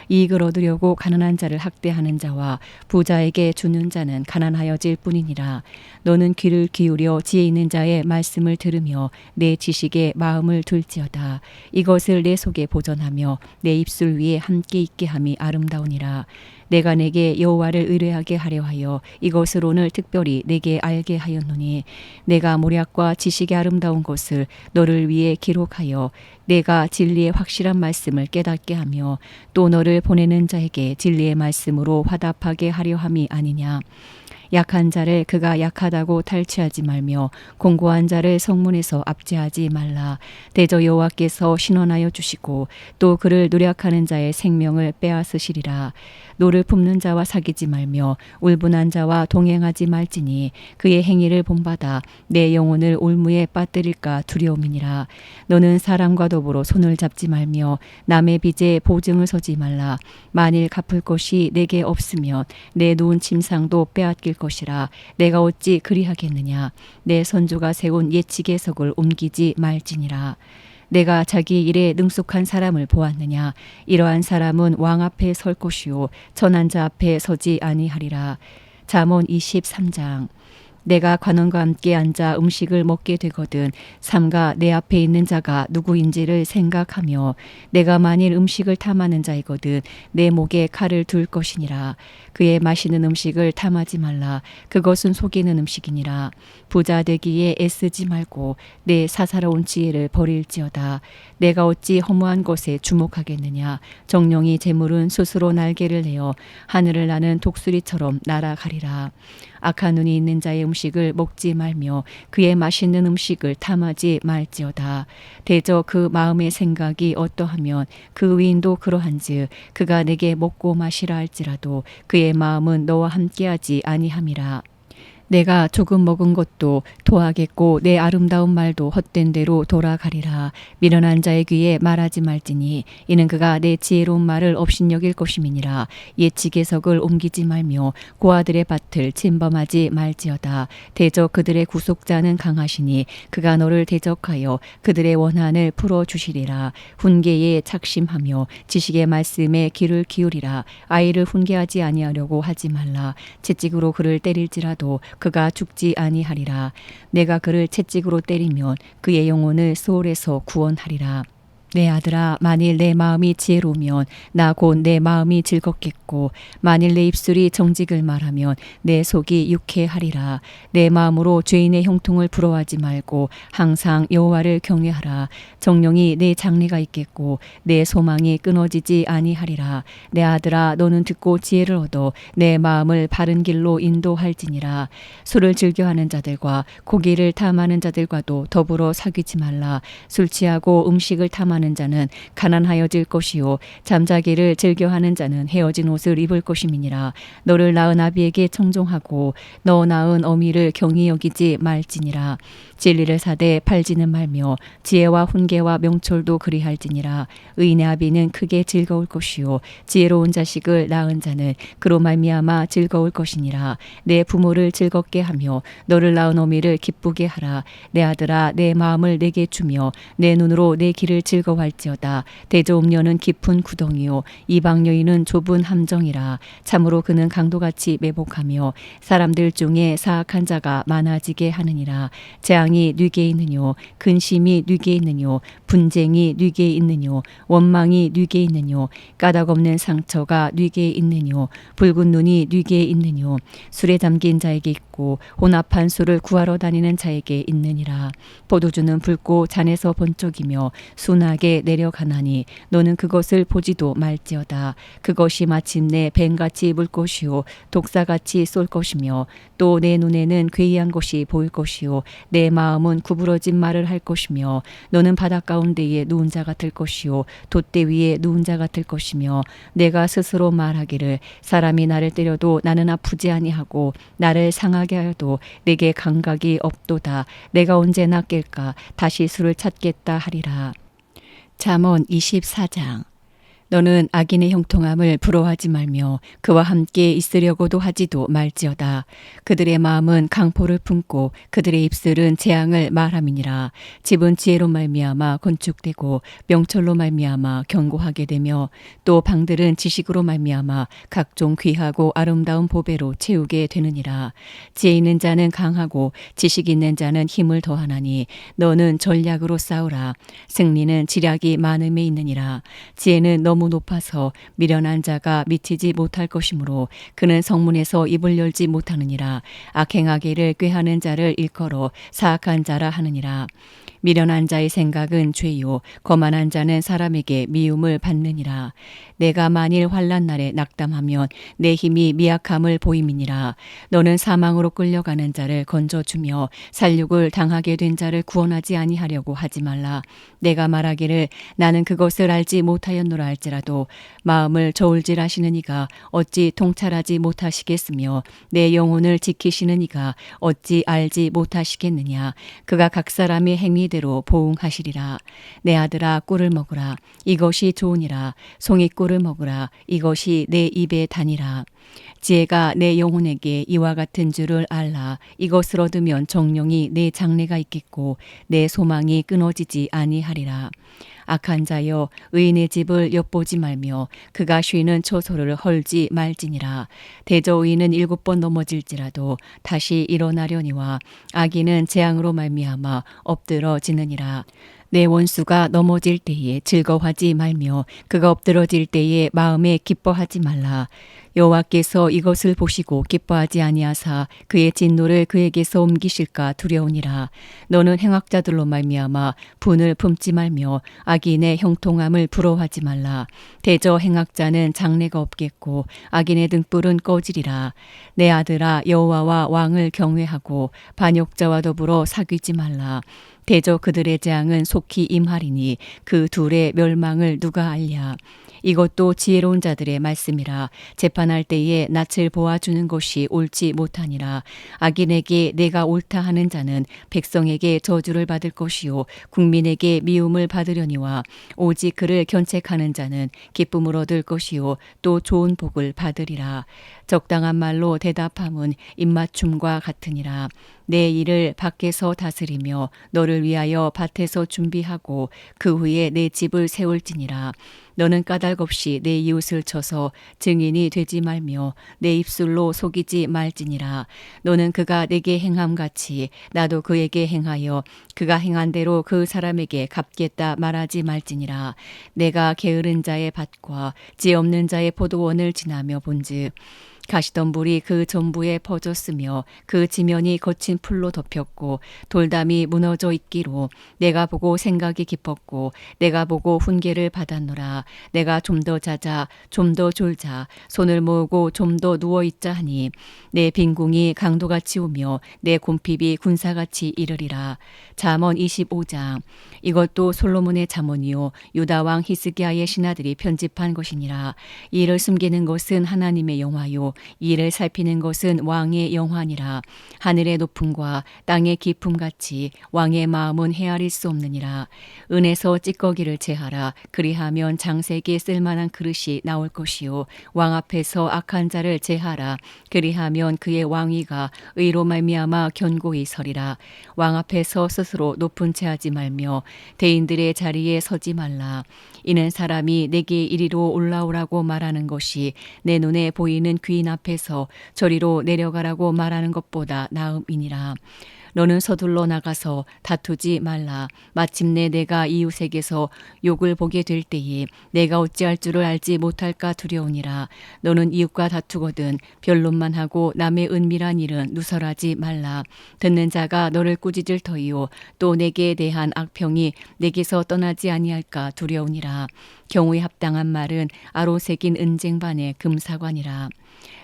이익을 얻으려고 가난한 자를 학대하는 자와 부자에게 주는 자는 가난하여질 뿐이니라. 너는 귀를 기울여 지혜 있는 자의 말씀을 들으며 내 지식에 마음을 둘지어다. 이것을 내 속에 보존하며 내 입술 위에 함께 있게 함이 아름다우니라. 내가 내게 여호와를 의뢰하게 하려 하여 이것을 오늘 특별히 내게 알게 하였노니 내가 모략과 지식의 아름다운 것을 너를 위해 기록하여 내가 진리의 확실한 말씀을 깨닫게 하며 또 너를 보내는 자에게 진리의 말씀으로 화답하게 하려 함이 아니냐. 약한 자를 그가 약하다고 탈취하지 말며 공고한 자를 성문에서 압제하지 말라. 대저 여호와께서 신원하여 주시고 또 그를 노력하는 자의 생명을 빼앗으시리라. 노를 품는 자와 사귀지 말며 울분한 자와 동행하지 말지니 그의 행위를 본받아 내 영혼을 올무에 빠뜨릴까 두려움이니라. 너는 사람과 더불어 손을 잡지 말며 남의 빚에 보증을 서지 말라. 만일 갚을 것이 내게 없으면 내 놓은 침상도 빼앗길 것이라. 내가 어찌 그리하겠느냐. 내 선조가 세운 예치의 석을 옮기지 말지니라. 내가 자기 일에 능숙한 사람을 보았느냐. 이러한 사람은 왕 앞에 설 것이요 천한 자 앞에 서지 아니하리라. 잠언 23장. 내가 관원과 함께 앉아 음식을 먹게 되거든 삼가 내 앞에 있는 자가 누구인지를 생각하며 내가 만일 음식을 탐하는 자이거든 내 목에 칼을 둘 것이니라. 그의 마시는 음식을 탐하지 말라. 그것은 속이는 음식이니라. 부자 되기에 애쓰지 말고 내 사사로운 지혜를 버릴지어다. 내가 어찌 허무한 것에 주목하겠느냐. 정령이 재물은 스스로 날개를 내어 하늘을 나는 독수리처럼 날아가리라. 악한 눈이 있는 자의 음식을 먹지 말며 그의 맛있는 음식을 탐하지 말지어다. 대저 그 마음의 생각이 어떠하면 그 의인도 그러한즉 그가 내게 먹고 마시라 할지라도 그의 마음은 너와 함께하지 아니함이라. 내가 조금 먹은 것도 토하겠고 내 아름다운 말도 헛된 대로 돌아가리라. 미련한 자의 귀에 말하지 말지니 이는 그가 내 지혜로운 말을 업신여길 것임이니라. 예치개석을 옮기지 말며 고아들의 밭을 침범하지 말지어다. 대적 그들의 구속자는 강하시니 그가 너를 대적하여 그들의 원한을 풀어주시리라. 훈계에 착심하며 지식의 말씀에 귀를 기울이라. 아이를 훈계하지 아니하려고 하지 말라. 채찍으로 그를 때릴지라도 그가 죽지 아니하리라. 내가 그를 채찍으로 때리면 그의 영혼을 소홀에서 구원하리라. 내 아들아, 만일 내 마음이 지혜로우면 나 곧 내 마음이 즐겁겠고, 만일 내 입술이 정직을 말하면 내 속이 유쾌하리라. 내 마음으로 죄인의 형통을 부러워하지 말고 항상 여호와를 경외하라. 정령이 내 장래가 있겠고 내 소망이 끊어지지 아니하리라. 내 아들아, 너는 듣고 지혜를 얻어 내 마음을 바른 길로 인도할지니라. 술을 즐겨하는 자들과 고기를 탐하는 자들과도 더불어 사귀지 말라. 술 취하고 음식을 탐하는 자는 가난하여질 것이요 잠자기를 즐겨하는 자는 헤어진 옷을 입을 것임이니라. 너를 낳은 아비에게 청종하고 너 낳은 어미를 경히 여기지 말지니라. 진리를 사되 팔지는 말며 지혜와 훈계와 명철도 그리할지니라. 의인의 아비는 크게 즐거울 것이요 지혜로운 자식을 낳은 자는 그로 말미암아 즐거울 것이니라. 내 부모를 즐겁게 하며 너를 낳은 어미를 기쁘게 하라. 내 아들아, 내 마음을 내게 주며 내 눈으로 내 길을 즐거워할지어다. 대저 음녀는 깊은 구덩이요 이방 여인은 좁은 함정이라. 참으로 그는 강도같이 매복하며 사람들 중에 사악한 자가 많아지게 하느니라. 재앙이 뉘게 있느뇨 근심이 뉘게 있느뇨 분쟁이 뉘게 있느뇨 원망이 뉘게 있느뇨 까닭없는 상처가 뉘게 있느뇨 붉은 눈이 뉘게 있느뇨 술에 잠긴 자에게 있고 혼합한 술을 구하러 다니는 자에게 있느니라. 포도주는 붉고 잔에서 번쩍이며 순하게 내려가나니 너는 그것을 보지도 말지어다. 그것이 마침내 뱀같이 물 것이요 독사같이 쏠 것이며 또 내 눈에는 괴이한 것이 보일 것이요 내 마음은 구부러진 말을 할 것이며 너는 바닷 가운데에 누운 자 같을 것이요 돛대 위에 누운 자 같을 것이며 내가 스스로 말하기를 사람이 나를 때려도 나는 아프지 아니하고 나를 상하게 하여도 내게 감각이 없도다. 내가 언제나 깰까 다시 술을 찾겠다 하리라. 잠언 24장. 너는 악인의 형통함을 부러워하지 말며 그와 함께 있으려고도 하지도 말지어다. 그들의 마음은 강포를 품고 그들의 입술은 재앙을 말함이니라. 집은 지혜로 말미암아 건축되고 명철로 말미암아 견고하게 되며 또 방들은 지식으로 말미암아 각종 귀하고 아름다운 보배로 채우게 되느니라. 지혜 있는 자는 강하고 지식 있는 자는 힘을 더하나니 너는 전략으로 싸우라. 승리는 지략이 많음에 있느니라. 지혜는 너무 높아서 미련한 자가 미치지 못할 것이므로 그는 성문에서 입을 열지 못하느니라. 악행하기를 꾀하는 자를 일컬어 사악한 자라 하느니라. 미련한 자의 생각은 죄요 거만한 자는 사람에게 미움을 받느니라. 내가 만일 환난 날에 낙담하면 내 힘이 미약함을 보임이니라. 너는 사망으로 끌려가는 자를 건져주며 살육을 당하게 된 자를 구원하지 아니하려고 하지 말라. 내가 말하기를 나는 그것을 알지 못하였노라 할지라도 마음을 저울질하시는 이가 어찌 통찰하지 못하시겠으며 내 영혼을 지키시는 이가 어찌 알지 못하시겠느냐. 그가 각 사람의 행위대로 보응하시리라. 내 아들아, 꿀을 먹으라. 이것이 좋으니라. 송이꿀을 먹으라. 이것이 내 입에 다니라. 지혜가 내 영혼에게 이와 같은 줄을 알라. 이것을 얻으면 정령이 내 장래가 있겠고 내 소망이 끊어지지 아니하리라. 악한 자여, 의인의 집을 엿보지 말며 그가 쉬는 처소를 헐지 말지니라. 대저 의인은 7번 넘어질지라도 다시 일어나려니와 악인은 재앙으로 말미암아 엎드러지느니라. 내 원수가 넘어질 때에 즐거워하지 말며 그가 엎드러질 때에 마음에 기뻐하지 말라. 여호와께서 이것을 보시고 기뻐하지 아니하사 그의 진노를 그에게서 옮기실까 두려우니라. 너는 행악자들로 말미암아 분을 품지 말며 악인의 형통함을 부러워하지 말라. 대저 행악자는 장래가 없겠고 악인의 등불은 꺼지리라. 내 아들아, 여호와와 왕을 경외하고 반역자와 더불어 사귀지 말라. 대저 그들의 재앙은 속히 임하리니 그 둘의 멸망을 누가 알랴. 이것도 지혜로운 자들의 말씀이라. 재판할 때에 낯을 보아주는 것이 옳지 못하니라. 악인에게 내가 옳다 하는 자는 백성에게 저주를 받을 것이요 국민에게 미움을 받으려니와 오직 그를 견책하는 자는 기쁨을 얻을 것이요 또 좋은 복을 받으리라. 적당한 말로 대답함은 입맞춤과 같으니라. 내 일을 밖에서 다스리며 너를 위하여 밭에서 준비하고 그 후에 내 집을 세울지니라. 너는 까닭 없이 내 이웃을 쳐서 증인이 되지 말며 내 입술로 속이지 말지니라. 너는 그가 내게 행함 같이 나도 그에게 행하여 그가 행한 대로 그 사람에게 갚겠다 말하지 말지니라. 내가 게으른 자의 밭과 지 없는 자의 포도원을 지나며 본즉 가시덤불이 그 전부에 퍼졌으며 그 지면이 거친 풀로 덮였고 돌담이 무너져 있기로 내가 보고 생각이 깊었고 내가 보고 훈계를 받았노라. 내가 좀 더 자자 좀 더 졸자 손을 모으고 좀 더 누워있자 하니 내 빈궁이 강도같이 오며 내 곰핍이 군사같이 이르리라. 잠언 25장. 이것도 솔로몬의 잠언이요 유다 왕 히스기야의 신하들이 편집한 것이니라. 이를 숨기는 것은 하나님의 영화요 이를 살피는 것은 왕의 영화니라. 하늘의 높음과 땅의 깊음같이 왕의 마음은 헤아릴 수 없느니라. 은에서 찌꺼기를 제하라. 그리하면 장색이 쓸만한 그릇이 나올 것이요 왕 앞에서 악한 자를 제하라. 그리하면 그의 왕위가 의로 말미암아 견고히 서리라. 왕 앞에서 스스로 높은 채 하지 말며 대인들의 자리에 서지 말라. 이는 사람이 내게 이리로 올라오라고 말하는 것이 내 눈에 보이는 귀인 앞에서 저리로 내려가라고 말하는 것보다 나음이니라. 너는 서둘러 나가서 다투지 말라. 마침내 내가 이웃에게서 욕을 보게 될 때에 내가 어찌할 줄을 알지 못할까 두려우니라. 너는 이웃과 다투거든 변론만 하고 남의 은밀한 일은 누설하지 말라. 듣는 자가 너를 꾸짖을 터이요 또 내게 대한 악평이 내게서 떠나지 아니할까 두려우니라. 경우에 합당한 말은 아로 새긴 은쟁반의 금사관이라.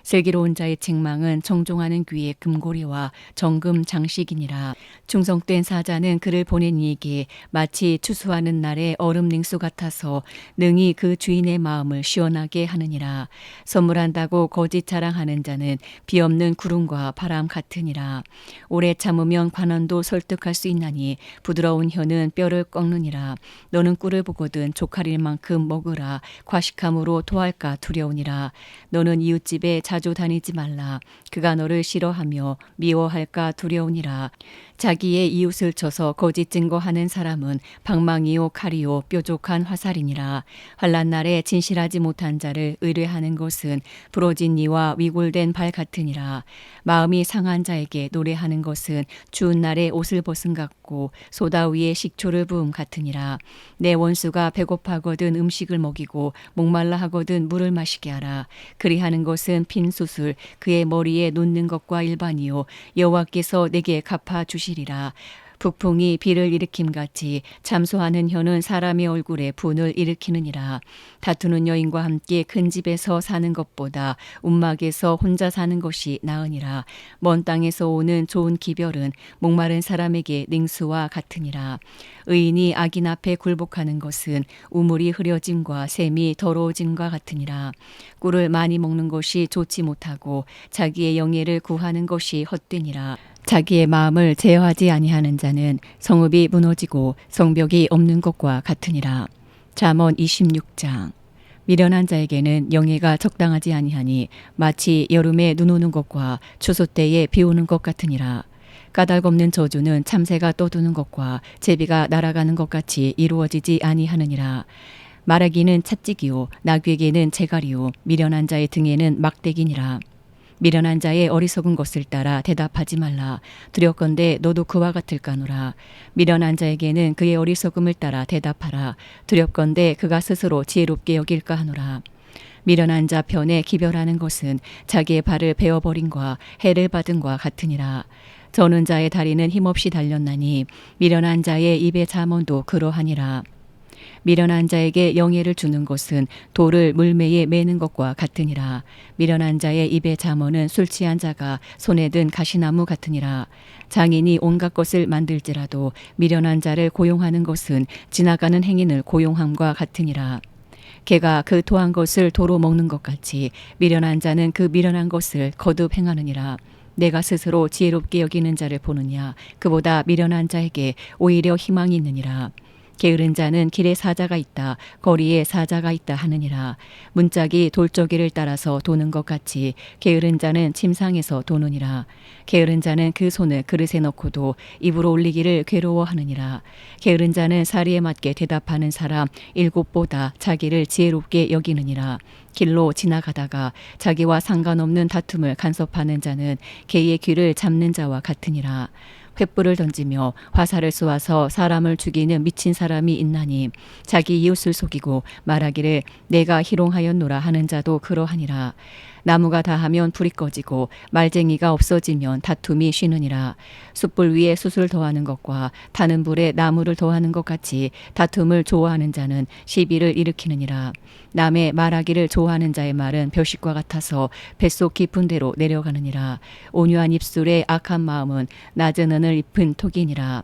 슬기로운 자의 책망은 청종하는 귀의 금고리와 정금 장식이니라. 충성된 사자는 그를 보낸 이에게 마치 추수하는 날의 얼음 냉수 같아서 능히 그 주인의 마음을 시원하게 하느니라. 선물한다고 거짓 자랑하는 자는 비 없는 구름과 바람 같으니라. 오래 참으면 관원도 설득할 수 있나니 부드러운 혀는 뼈를 꺾느니라. 너는 꿀을 보거든 족할일 만큼 먹으라. 과식함으로 토할까 두려우니라. 너는 이웃집에 자주 다니지 말라. 그가 너를 싫어하며 미워할까 두려우니라. 자기의 이웃을 쳐서 거짓 증거하는 사람은 방망이요 칼이요 뾰족한 화살이니라. 환난 날에 진실하지 못한 자를 의뢰하는 것은 부러진 이와 위골된 발 같으니라. 마음이 상한 자에게 노래하는 것은 추운 날에 옷을 벗은 같고 소다 위에 식초를 부음 같으니라. 내 원수가 배고파거든 음식을 먹이고 목말라 하거든 물을 마시게 하라. 그리하는 것은 빈 숯을 그의 머리에 놓는 것과 일반이요 여호와께서 내게 갚아 주시리라. 북풍이 비를 일으킴같이 참소하는 혀는 사람의 얼굴에 분을 일으키느니라. 다투는 여인과 함께 큰 집에서 사는 것보다 움막에서 혼자 사는 것이 나으니라. 먼 땅에서 오는 좋은 기별은 목마른 사람에게 냉수와 같으니라. 의인이 악인 앞에 굴복하는 것은 우물이 흐려짐과 샘이 더러워짐과 같으니라. 꿀을 많이 먹는 것이 좋지 못하고 자기의 영예를 구하는 것이 헛되니라. 자기의 마음을 제어하지 아니하는 자는 성읍이 무너지고 성벽이 없는 것과 같으니라. 잠언 26장. 미련한 자에게는 영예가 적당하지 아니하니 마치 여름에 눈 오는 것과 추수 때에 비 오는 것 같으니라. 까닭 없는 저주는 참새가 떠도는 것과 제비가 날아가는 것 같이 이루어지지 아니하느니라. 말하기는 찻찍이요 나귀에게는 재갈이요 미련한 자의 등에는 막대기니라. 미련한 자의 어리석은 것을 따라 대답하지 말라. 두렵건대 너도 그와 같을까노라. 미련한 자에게는 그의 어리석음을 따라 대답하라. 두렵건대 그가 스스로 지혜롭게 여길까 하노라. 미련한 자 편에 기별하는 것은 자기의 발을 베어버림과 해를 받음과 같으니라. 저는 자의 다리는 힘없이 달렸나니 미련한 자의 입의 잠언도 그러하니라. 미련한 자에게 영예를 주는 것은 돌을 물매에 매는 것과 같으니라. 미련한 자의 입의 잠언은 술 취한 자가 손에 든 가시나무 같으니라. 장인이 온갖 것을 만들지라도 미련한 자를 고용하는 것은 지나가는 행인을 고용함과 같으니라. 개가 그 토한 것을 도로 먹는 것 같이 미련한 자는 그 미련한 것을 거듭 행하느니라. 내가 스스로 지혜롭게 여기는 자를 보느냐. 그보다 미련한 자에게 오히려 희망이 있느니라. 게으른 자는 길에 사자가 있다, 거리에 사자가 있다 하느니라. 문짝이 돌저귀를 따라서 도는 것 같이 게으른 자는 침상에서 도느니라. 게으른 자는 그 손을 그릇에 넣고도 입으로 올리기를 괴로워하느니라. 게으른 자는 사리에 맞게 대답하는 사람 일곱보다 자기를 지혜롭게 여기느니라. 길로 지나가다가 자기와 상관없는 다툼을 간섭하는 자는 개의 귀를 잡는 자와 같으니라. 횃불을 던지며 화살을 쏘아서 사람을 죽이는 미친 사람이 있나니 자기 이웃을 속이고 말하기를 내가 희롱하였노라 하는 자도 그러하니라. 나무가 다하면 불이 꺼지고 말쟁이가 없어지면 다툼이 쉬느니라. 숯불 위에 숯을 더하는 것과 타는 불에 나무를 더하는 것 같이 다툼을 좋아하는 자는 시비를 일으키느니라. 남의 말하기를 좋아하는 자의 말은 벼식과 같아서 뱃속 깊은 데로 내려가느니라. 온유한 입술에 악한 마음은 낮은 은을 입은 톡이니라.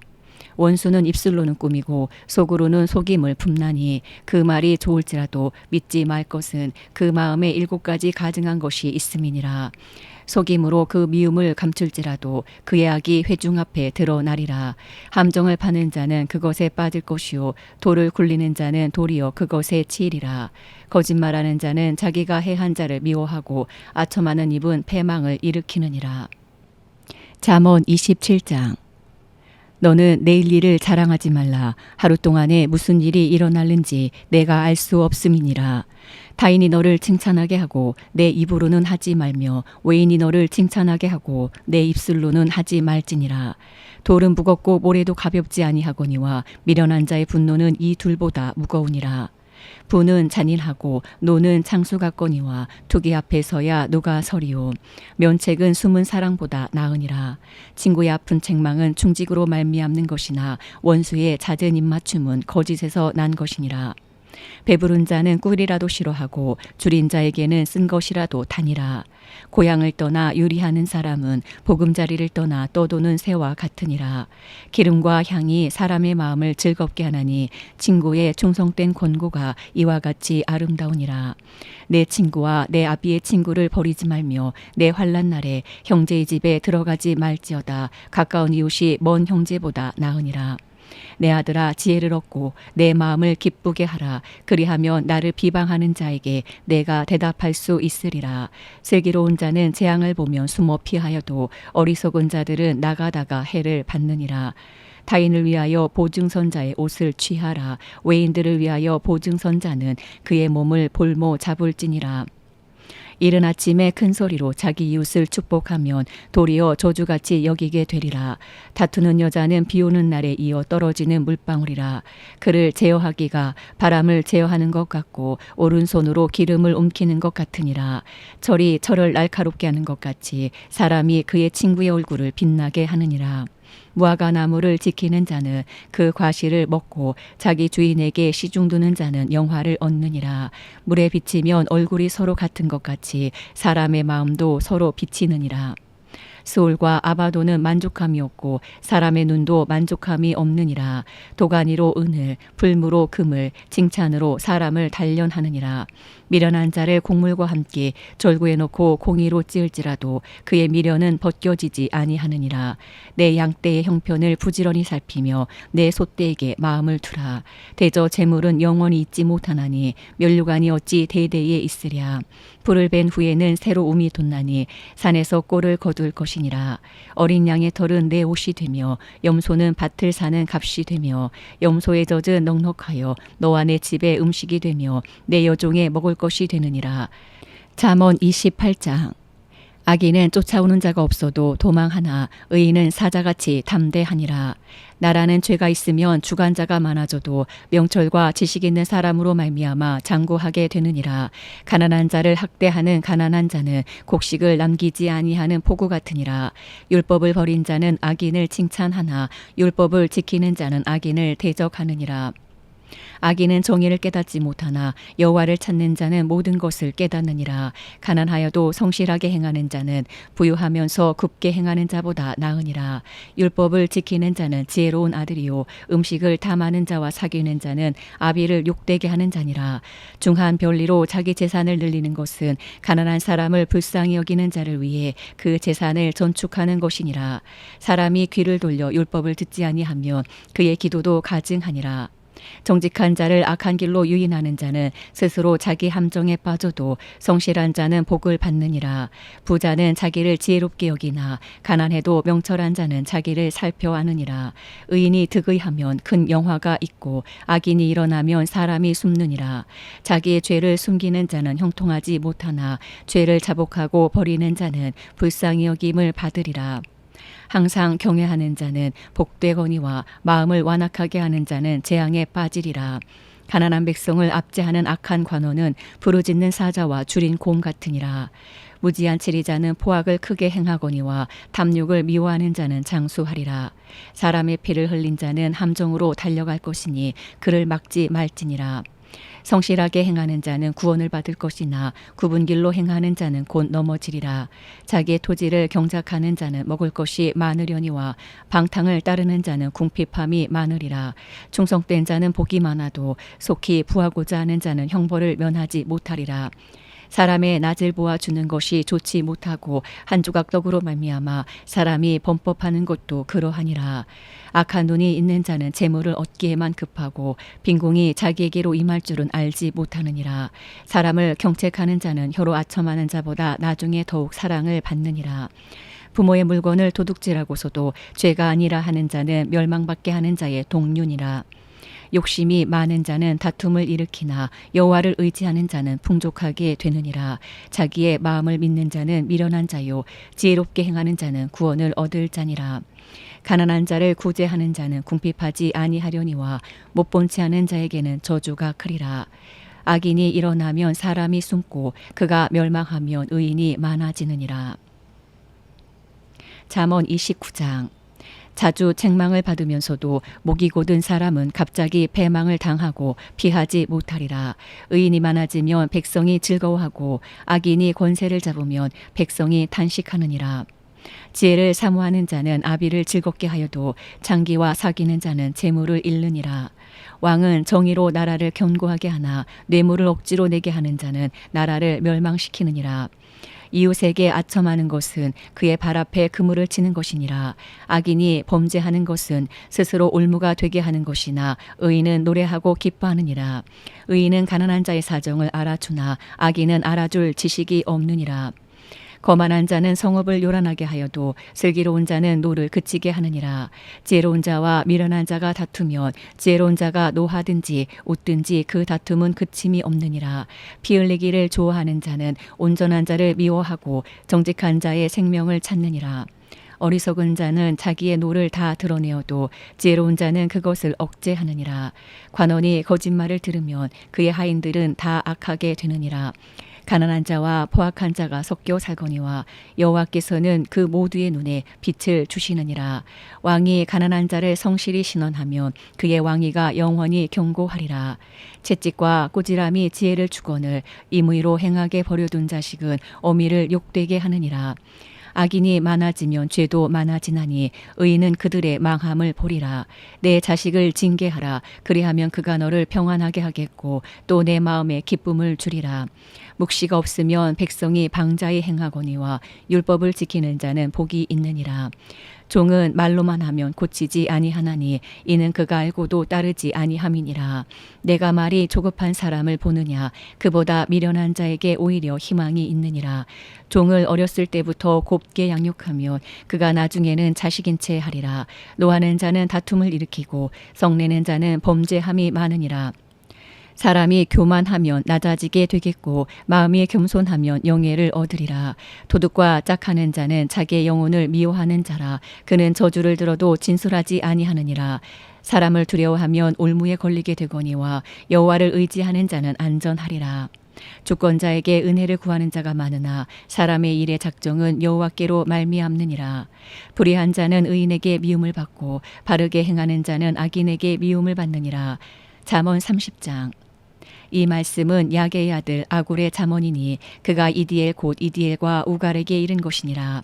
원수는 입술로는 꾸미고 속으로는 속임을 품나니 그 말이 좋을지라도 믿지 말 것은 그 마음에 7가지 가증한 것이 있음이니라. 속임으로 그 미움을 감출지라도 그의 악이 회중 앞에 드러나리라. 함정을 파는 자는 그것에 빠질 것이요 돌을 굴리는 자는 도리어 그것에 치이리라. 거짓말하는 자는 자기가 해한 자를 미워하고 아첨하는 입은 패망을 일으키느니라. 잠언 27장. 너는 내일 일을 자랑하지 말라. 하루 동안에 무슨 일이 일어날는지 내가 알 수 없음이니라. 타인이 너를 칭찬하게 하고 내 입으로는 하지 말며 외인이 너를 칭찬하게 하고 내 입술로는 하지 말지니라. 돌은 무겁고 모래도 가볍지 아니하거니와 미련한 자의 분노는 이 둘보다 무거우니라. 부는 잔인하고 노는 창수 같거니와 투기 앞에 서야 누가 서리요. 면책은 숨은 사랑보다 나으니라. 친구의 아픈 책망은 충직으로 말미암는 것이나 원수의 잦은 입맞춤은 거짓에서 난 것이니라. 배부른 자는 꿀이라도 싫어하고 줄인 자에게는 쓴 것이라도 다니라. 고향을 떠나 유리하는 사람은 보금자리를 떠나 떠도는 새와 같으니라. 기름과 향이 사람의 마음을 즐겁게 하나니 친구의 충성된 권고가 이와 같이 아름다우니라. 내 친구와 내 아비의 친구를 버리지 말며 내 환난 날에 형제의 집에 들어가지 말지어다. 가까운 이웃이 먼 형제보다 나으니라. 내 아들아 지혜를 얻고 내 마음을 기쁘게 하라. 그리하면 나를 비방하는 자에게 내가 대답할 수 있으리라. 슬기로운 자는 재앙을 보면 숨어 피하여도 어리석은 자들은 나가다가 해를 받느니라. 타인을 위하여 보증선자의 옷을 취하라. 외인들을 위하여 보증선자는 그의 몸을 볼모 잡을지니라. 이른 아침에 큰 소리로 자기 이웃을 축복하면 도리어 저주같이 여기게 되리라. 다투는 여자는 비 오는 날에 이어 떨어지는 물방울이라. 그를 제어하기가 바람을 제어하는 것 같고 오른손으로 기름을 옮기는 것 같으니라. 철이 철을 날카롭게 하는 것 같이 사람이 그의 친구의 얼굴을 빛나게 하느니라. 무화과 나무를 지키는 자는 그 과실을 먹고 자기 주인에게 시중두는 자는 영화를 얻느니라. 물에 비치면 얼굴이 서로 같은 것 같이 사람의 마음도 서로 비치느니라. 스올과 아바도는 만족함이 없고 사람의 눈도 만족함이 없느니라. 도가니로 은을, 불무로 금을, 칭찬으로 사람을 단련하느니라. 미련한 자를 곡물과 함께 절구해 놓고 공의로 찌을지라도 그의 미련은 벗겨지지 아니하느니라. 내 양떼의 형편을 부지런히 살피며 내 소떼에게 마음을 두라. 대저 재물은 영원히 있지 못하나니 면류관이 어찌 대대에 있으랴. 불을 벤 후에는 새로 움이 돋나니 산에서 꼴을 거둘 것이니라. 어린 양의 털은 내 옷이 되며 염소는 밭을 사는 값이 되며 염소의 젖은 넉넉하여 너와 내 집의 음식이 되며 내 여종의 먹을 것이 되느니라. 잠언 28장. 악인은 쫓아오는 자가 없어도 도망하나 의인은 사자같이 담대하니라. 나라는 죄가 있으면 주관자가 많아져도 명철과 지식 있는 사람으로 말미암아 장구하게 되느니라. 가난한 자를 학대하는 가난한 자는 곡식을 남기지 아니하는 포구 같으니라. 율법을 버린 자는 악인을 칭찬하나 율법을 지키는 자는 악인을 대적하느니라. 악인은 정의를 깨닫지 못하나 여호와를 찾는 자는 모든 것을 깨닫느니라. 가난하여도 성실하게 행하는 자는 부유하면서 굽게 행하는 자보다 나으니라. 율법을 지키는 자는 지혜로운 아들이요 음식을 탐하는 자와 사귀는 자는 아비를 욕되게 하는 자니라. 중한 별리로 자기 재산을 늘리는 것은 가난한 사람을 불쌍히 여기는 자를 위해 그 재산을 전축하는 것이니라. 사람이 귀를 돌려 율법을 듣지 아니하면 그의 기도도 가증하니라. 정직한 자를 악한 길로 유인하는 자는 스스로 자기 함정에 빠져도 성실한 자는 복을 받느니라. 부자는 자기를 지혜롭게 여기나 가난해도 명철한 자는 자기를 살펴 아느니라. 의인이 득의하면 큰 영화가 있고 악인이 일어나면 사람이 숨느니라. 자기의 죄를 숨기는 자는 형통하지 못하나 죄를 자복하고 버리는 자는 불쌍히 여김을 받으리라. 항상 경외하는 자는 복되거니와 마음을 완악하게 하는 자는 재앙에 빠지리라. 가난한 백성을 압제하는 악한 관원은 부르짖는 사자와 줄인 곰 같으니라. 무지한 치리자는 포악을 크게 행하거니와 탐욕을 미워하는 자는 장수하리라. 사람의 피를 흘린 자는 함정으로 달려갈 것이니 그를 막지 말지니라. 성실하게 행하는 자는 구원을 받을 것이나 굽은 길로 행하는 자는 곧 넘어지리라. 자기의 토지를 경작하는 자는 먹을 것이 많으려니와 방탕을 따르는 자는 궁핍함이 많으리라. 충성된 자는 복이 많아도 속히 부하고자 하는 자는 형벌을 면하지 못하리라. 사람의 낮을 보아 주는 것이 좋지 못하고 한 조각 떡으로 말미암아 사람이 범법하는 것도 그러하니라. 악한 눈이 있는 자는 재물을 얻기에만 급하고 빈궁이 자기에게로 임할 줄은 알지 못하느니라. 사람을 경책하는 자는 혀로 아첨하는 자보다 나중에 더욱 사랑을 받느니라. 부모의 물건을 도둑질하고서도 죄가 아니라 하는 자는 멸망받게 하는 자의 동륜이라. 욕심이 많은 자는 다툼을 일으키나 여호와를 의지하는 자는 풍족하게 되느니라. 자기의 마음을 믿는 자는 미련한 자요 지혜롭게 행하는 자는 구원을 얻을 자니라. 가난한 자를 구제하는 자는 궁핍하지 아니하려니와 못본 채 하는 자에게는 저주가 크리라. 악인이 일어나면 사람이 숨고 그가 멸망하면 의인이 많아지느니라. 잠언 29장. 자주 책망을 받으면서도 목이 곧은 사람은 갑자기 패망을 당하고 피하지 못하리라. 의인이 많아지면 백성이 즐거워하고 악인이 권세를 잡으면 백성이 탄식하느니라. 지혜를 사모하는 자는 아비를 즐겁게 하여도 창기와 사귀는 자는 재물을 잃느니라. 왕은 정의로 나라를 견고하게 하나 뇌물을 억지로 내게 하는 자는 나라를 멸망시키느니라. 이웃에게 아첨하는 것은 그의 발 앞에 그물을 치는 것이니라. 악인이 범죄하는 것은 스스로 올무가 되게 하는 것이나 의인은 노래하고 기뻐하느니라. 의인은 가난한 자의 사정을 알아주나 악인은 알아줄 지식이 없느니라. 거만한 자는 성읍을 요란하게 하여도 슬기로운 자는 노를 그치게 하느니라. 지혜로운 자와 미련한 자가 다투면 지혜로운 자가 노하든지 웃든지 그 다툼은 그침이 없느니라. 피 흘리기를 좋아하는 자는 온전한 자를 미워하고 정직한 자의 생명을 찾느니라. 어리석은 자는 자기의 노를 다 드러내어도 지혜로운 자는 그것을 억제하느니라. 관원이 거짓말을 들으면 그의 하인들은 다 악하게 되느니라. 가난한 자와 포악한 자가 섞여 살거니와 여호와께서는 그 모두의 눈에 빛을 주시느니라. 왕이 가난한 자를 성실히 신원하면 그의 왕위가 영원히 견고하리라. 채찍과 꾸지람이 지혜를 주거늘 임의로 행하게 버려둔 자식은 어미를 욕되게 하느니라. 악인이 많아지면 죄도 많아지나니 의인은 그들의 망함을 보리라. 내 자식을 징계하라. 그리하면 그가 너를 평안하게 하겠고 또 내 마음에 기쁨을 주리라. 묵시가 없으면 백성이 방자히 행하거니와 율법을 지키는 자는 복이 있느니라. 종은 말로만 하면 고치지 아니하나니 이는 그가 알고도 따르지 아니함이니라. 내가 말이 조급한 사람을 보느냐 그보다 미련한 자에게 오히려 희망이 있느니라. 종을 어렸을 때부터 곱게 양육하면 그가 나중에는 자식인 채 하리라. 노하는 자는 다툼을 일으키고 성내는 자는 범죄함이 많으니라. 사람이 교만하면 낮아지게 되겠고 마음이 겸손하면 영예를 얻으리라. 도둑과 짝하는 자는 자기의 영혼을 미워하는 자라. 그는 저주를 들어도 진술하지 아니하느니라. 사람을 두려워하면 올무에 걸리게 되거니와 여호와를 의지하는 자는 안전하리라. 주권자에게 은혜를 구하는 자가 많으나 사람의 일의 작정은 여호와께로 말미암느니라. 불의한 자는 의인에게 미움을 받고 바르게 행하는 자는 악인에게 미움을 받느니라. 잠언 30장. 이 말씀은 야게의 아들 아굴의 잠언이니 그가 이디엘 곧 이디엘과 우갈에게 이른 것이니라.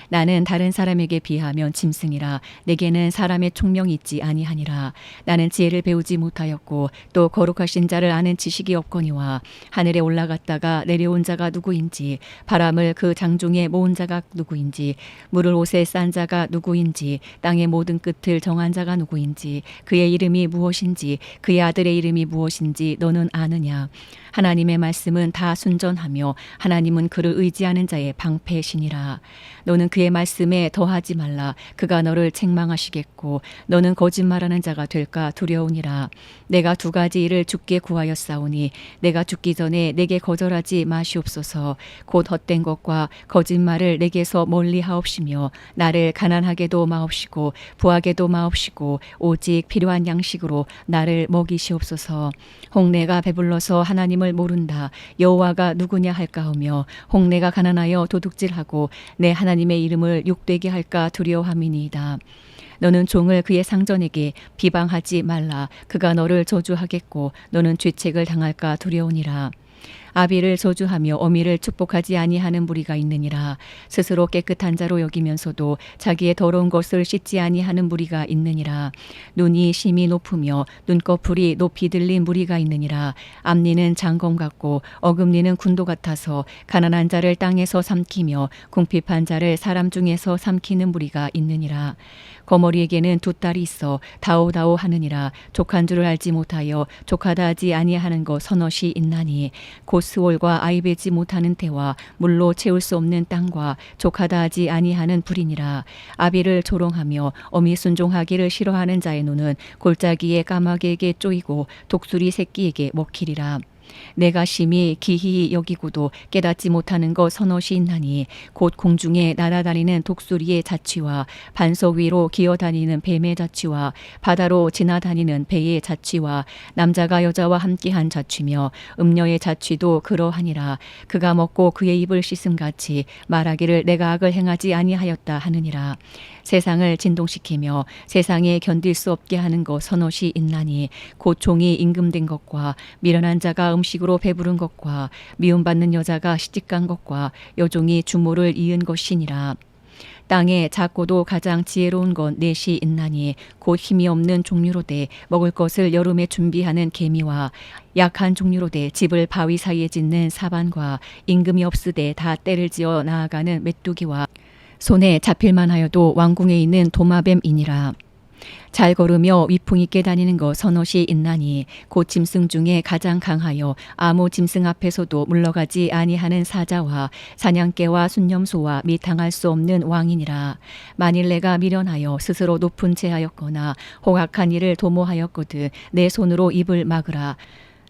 나는 다른 사람에게 비하면 짐승이라. 내게는 사람의 총명이 있지 아니하니라. 나는 지혜를 배우지 못하였고 또 거룩하신 자를 아는 지식이 없거니와 하늘에 올라갔다가 내려온 자가 누구인지 바람을 그 장중에 모은 자가 누구인지 물을 옷에 싼 자가 누구인지 땅의 모든 끝을 정한 자가 누구인지 그의 이름이 무엇인지 그의 아들의 이름이 무엇인지 너는 아느냐. 하나님의 말씀은 다 순전하며 하나님은 그를 의지하는 자의 방패시니라. 너는 그의 말씀에 더하지 말라. 그가 너를 책망하시겠고 너는 거짓말하는 자가 될까 두려우니라. 내가 두 가지 일을 주께 구하였사오니 내가 죽기 전에 내게 거절하지 마시옵소서. 곧 헛된 것과 거짓말을 내게서 멀리 하옵시며 나를 가난하게도 마옵시고 부하게도 마옵시고 오직 필요한 양식으로 나를 먹이시옵소서. 홍내가 배불러서 하나님을 모른다. 여호와가 누구냐 할까하며 홍내가 가난하여 도둑질하고 내 하나님의 이름을 욕되게 할까 두려워함이니이다. 너는 종을 그의 상전에게 비방하지 말라. 그가 너를 저주하겠고 너는 죄책을 당할까 두려우니라. 아비를 저주하며 어미를 축복하지 아니하는 무리가 있느니라. 스스로 깨끗한 자로 여기면서도 자기의 더러운 것을 씻지 아니하는 무리가 있느니라. 눈이 심히 높으며 눈꺼풀이 높이 들린 무리가 있느니라. 앞니는 장검 같고 어금니는 군도 같아서 가난한 자를 땅에서 삼키며 궁핍한 자를 사람 중에서 삼키는 무리가 있느니라. 거머리에게는 두 딸이 있어 다오다오 하느니라. 족한 줄을 알지 못하여 족하다 하지 아니하는 것 서넛이 있나니 곧 스올과 아이 베지 못하는 태와 물로 채울 수 없는 땅과 족하다 하지 아니하는 불이니라. 아비를 조롱하며 어미 순종하기를 싫어하는 자의 눈은 골짜기에 까마귀에게 쪼이고 독수리 새끼에게 먹히리라. 내가 심히 기히 여기고도 깨닫지 못하는 것 서넛이 있나니 곧 공중에 날아다니는 독수리의 자취와 반석 위로 기어다니는 뱀의 자취와 바다로 지나다니는 배의 자취와 남자가 여자와 함께한 자취며 음녀의 자취도 그러하니라. 그가 먹고 그의 입을 씻음같이 말하기를 내가 악을 행하지 아니하였다 하느니라. 세상을 진동시키며 세상에 견딜 수 없게 하는 것 서넛이 있나니 곧 종이 임금된 것과 미련한 자가 음식으로 배부른 것과 미움받는 여자가 시집간 것과 여종이 주모를 이은 것이니라. 땅에 작고도 가장 지혜로운 건 넷이 있나니 곧 힘이 없는 종류로되 먹을 것을 여름에 준비하는 개미와 약한 종류로되 집을 바위 사이에 짓는 사반과 임금이 없으되 다 때를 지어 나아가는 메뚜기와 손에 잡힐만 하여도 왕궁에 있는 도마뱀이니라. 잘 걸으며 위풍 있게 다니는 것 서넛이 있나니 곧 짐승 중에 가장 강하여 아무 짐승 앞에서도 물러가지 아니하는 사자와 사냥개와 순념소와 및 당할 수 없는 왕이니라. 만일 내가 미련하여 스스로 높은 채하였거나 혹악한 일을 도모하였거든 내 손으로 입을 막으라.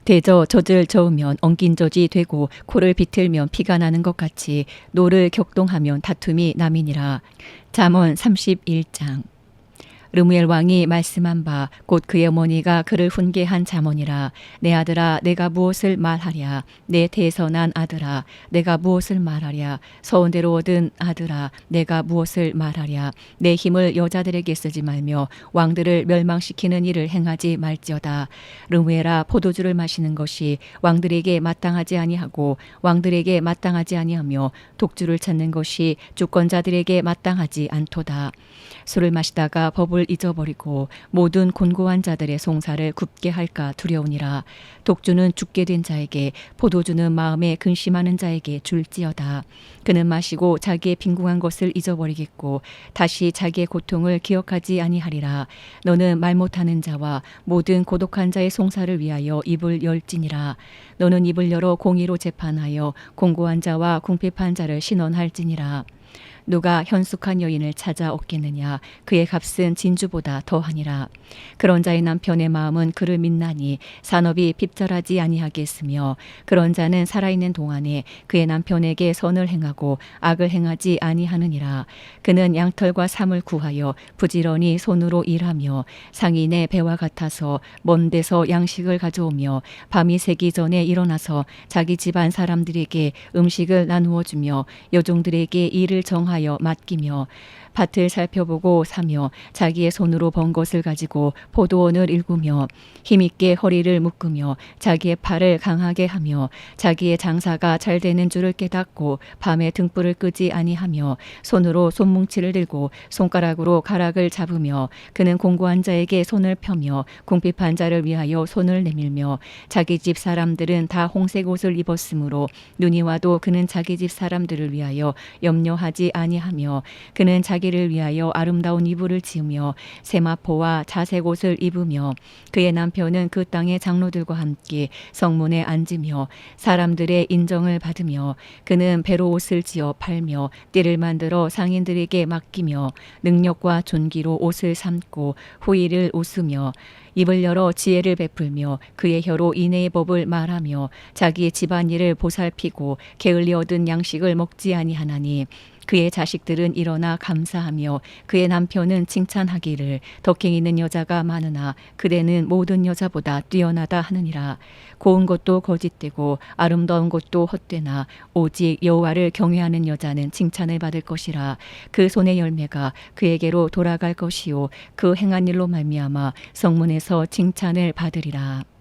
대저 젖을 저으면 엉킨 젖이 되고 코를 비틀면 피가 나는 것 같이 노를 격동하면 다툼이 남이니라. 잠언 31장. 르무엘 왕이 말씀한 바 곧 그의 어머니가 그를 훈계한 잠언이라. 내 아들아 내가 무엇을 말하랴. 내 태에서 난 아들아 내가 무엇을 말하랴. 서원대로 얻은 아들아 내가 무엇을 말하랴. 내 힘을 여자들에게 쓰지 말며 왕들을 멸망시키는 일을 행하지 말지어다. 르무엘아 포도주를 마시는 것이 왕들에게 마땅하지 아니하고 왕들에게 마땅하지 아니하며 독주를 찾는 것이 주권자들에게 마땅하지 않도다. 술을 마시다가 법을 잊어버리고 모든 곤고한 자들의 송사를 굽게 할까 두려우니라. 독주는 죽게 된 자에게 포도주는 마음에 근심하는 자에게 줄지어다. 그는 마시고 자기의 빈궁한 것을 잊어버리겠고 다시 자기의 고통을 기억하지 아니하리라. 너는 말 못하는 자와 모든 고독한 자의 송사를 위하여 입을 열지니라. 너는 입을 열어 공의로 재판하여 공고한 자와 궁핍한 자를 신원할지니라. 누가 현숙한 여인을 찾아 얻겠느냐. 그의 값은 진주보다 더하니라. 그런 자의 남편의 마음은 그를 믿나니 산업이 핍절하지 아니하겠으며 그런 자는 살아있는 동안에 그의 남편에게 선을 행하고 악을 행하지 아니하느니라. 그는 양털과 삼을 구하여 부지런히 손으로 일하며 상인의 배와 같아서 먼 데서 양식을 가져오며 밤이 새기 전에 일어나서 자기 집안 사람들에게 음식을 나누어 주며 여종들에게 일을 정하여 명령하여 맡기며 밭을 살펴보고 사며 자기의 손으로 번 것을 가지고 포도원을 일구며 힘있게 허리를 묶으며 자기의 팔을 강하게 하며 자기의 장사가 잘 되는 줄을 깨닫고 밤에 등불을 끄지 아니하며 손으로 손뭉치를 들고 손가락으로 가락을 잡으며 그는 공고한 자에게 손을 펴며 궁핍한 자를 위하여 손을 내밀며 자기 집 사람들은 다 홍색 옷을 입었으므로 눈이 와도 그는 자기 집 사람들을 위하여 염려하지 아니하며 그는 자기를 위하여 아름다운 이불을 지으며 세마포와 자색 옷을 입으며 그의 남편은 그 땅의 장로들과 함께 성문에 앉으며 사람들의 인정을 받으며 그는 배로 옷을 지어 팔며 띠를 만들어 상인들에게 맡기며 능력과 존귀로 옷을 삼고 후일을 웃으며 입을 열어 지혜를 베풀며 그의 혀로 인애의 법을 말하며 자기의 집안일을 보살피고 게을리 얻은 양식을 먹지 아니하나니 그의 자식들은 일어나 감사하며 그의 남편은 칭찬하기를 덕행 있는 여자가 많으나 그대는 모든 여자보다 뛰어나다 하느니라. 고운 것도 거짓되고 아름다운 것도 헛되나 오직 여호와를 경외하는 여자는 칭찬을 받을 것이라. 그 손의 열매가 그에게로 돌아갈 것이요 그 행한 일로 말미암아 성문에서 칭찬을 받으리라.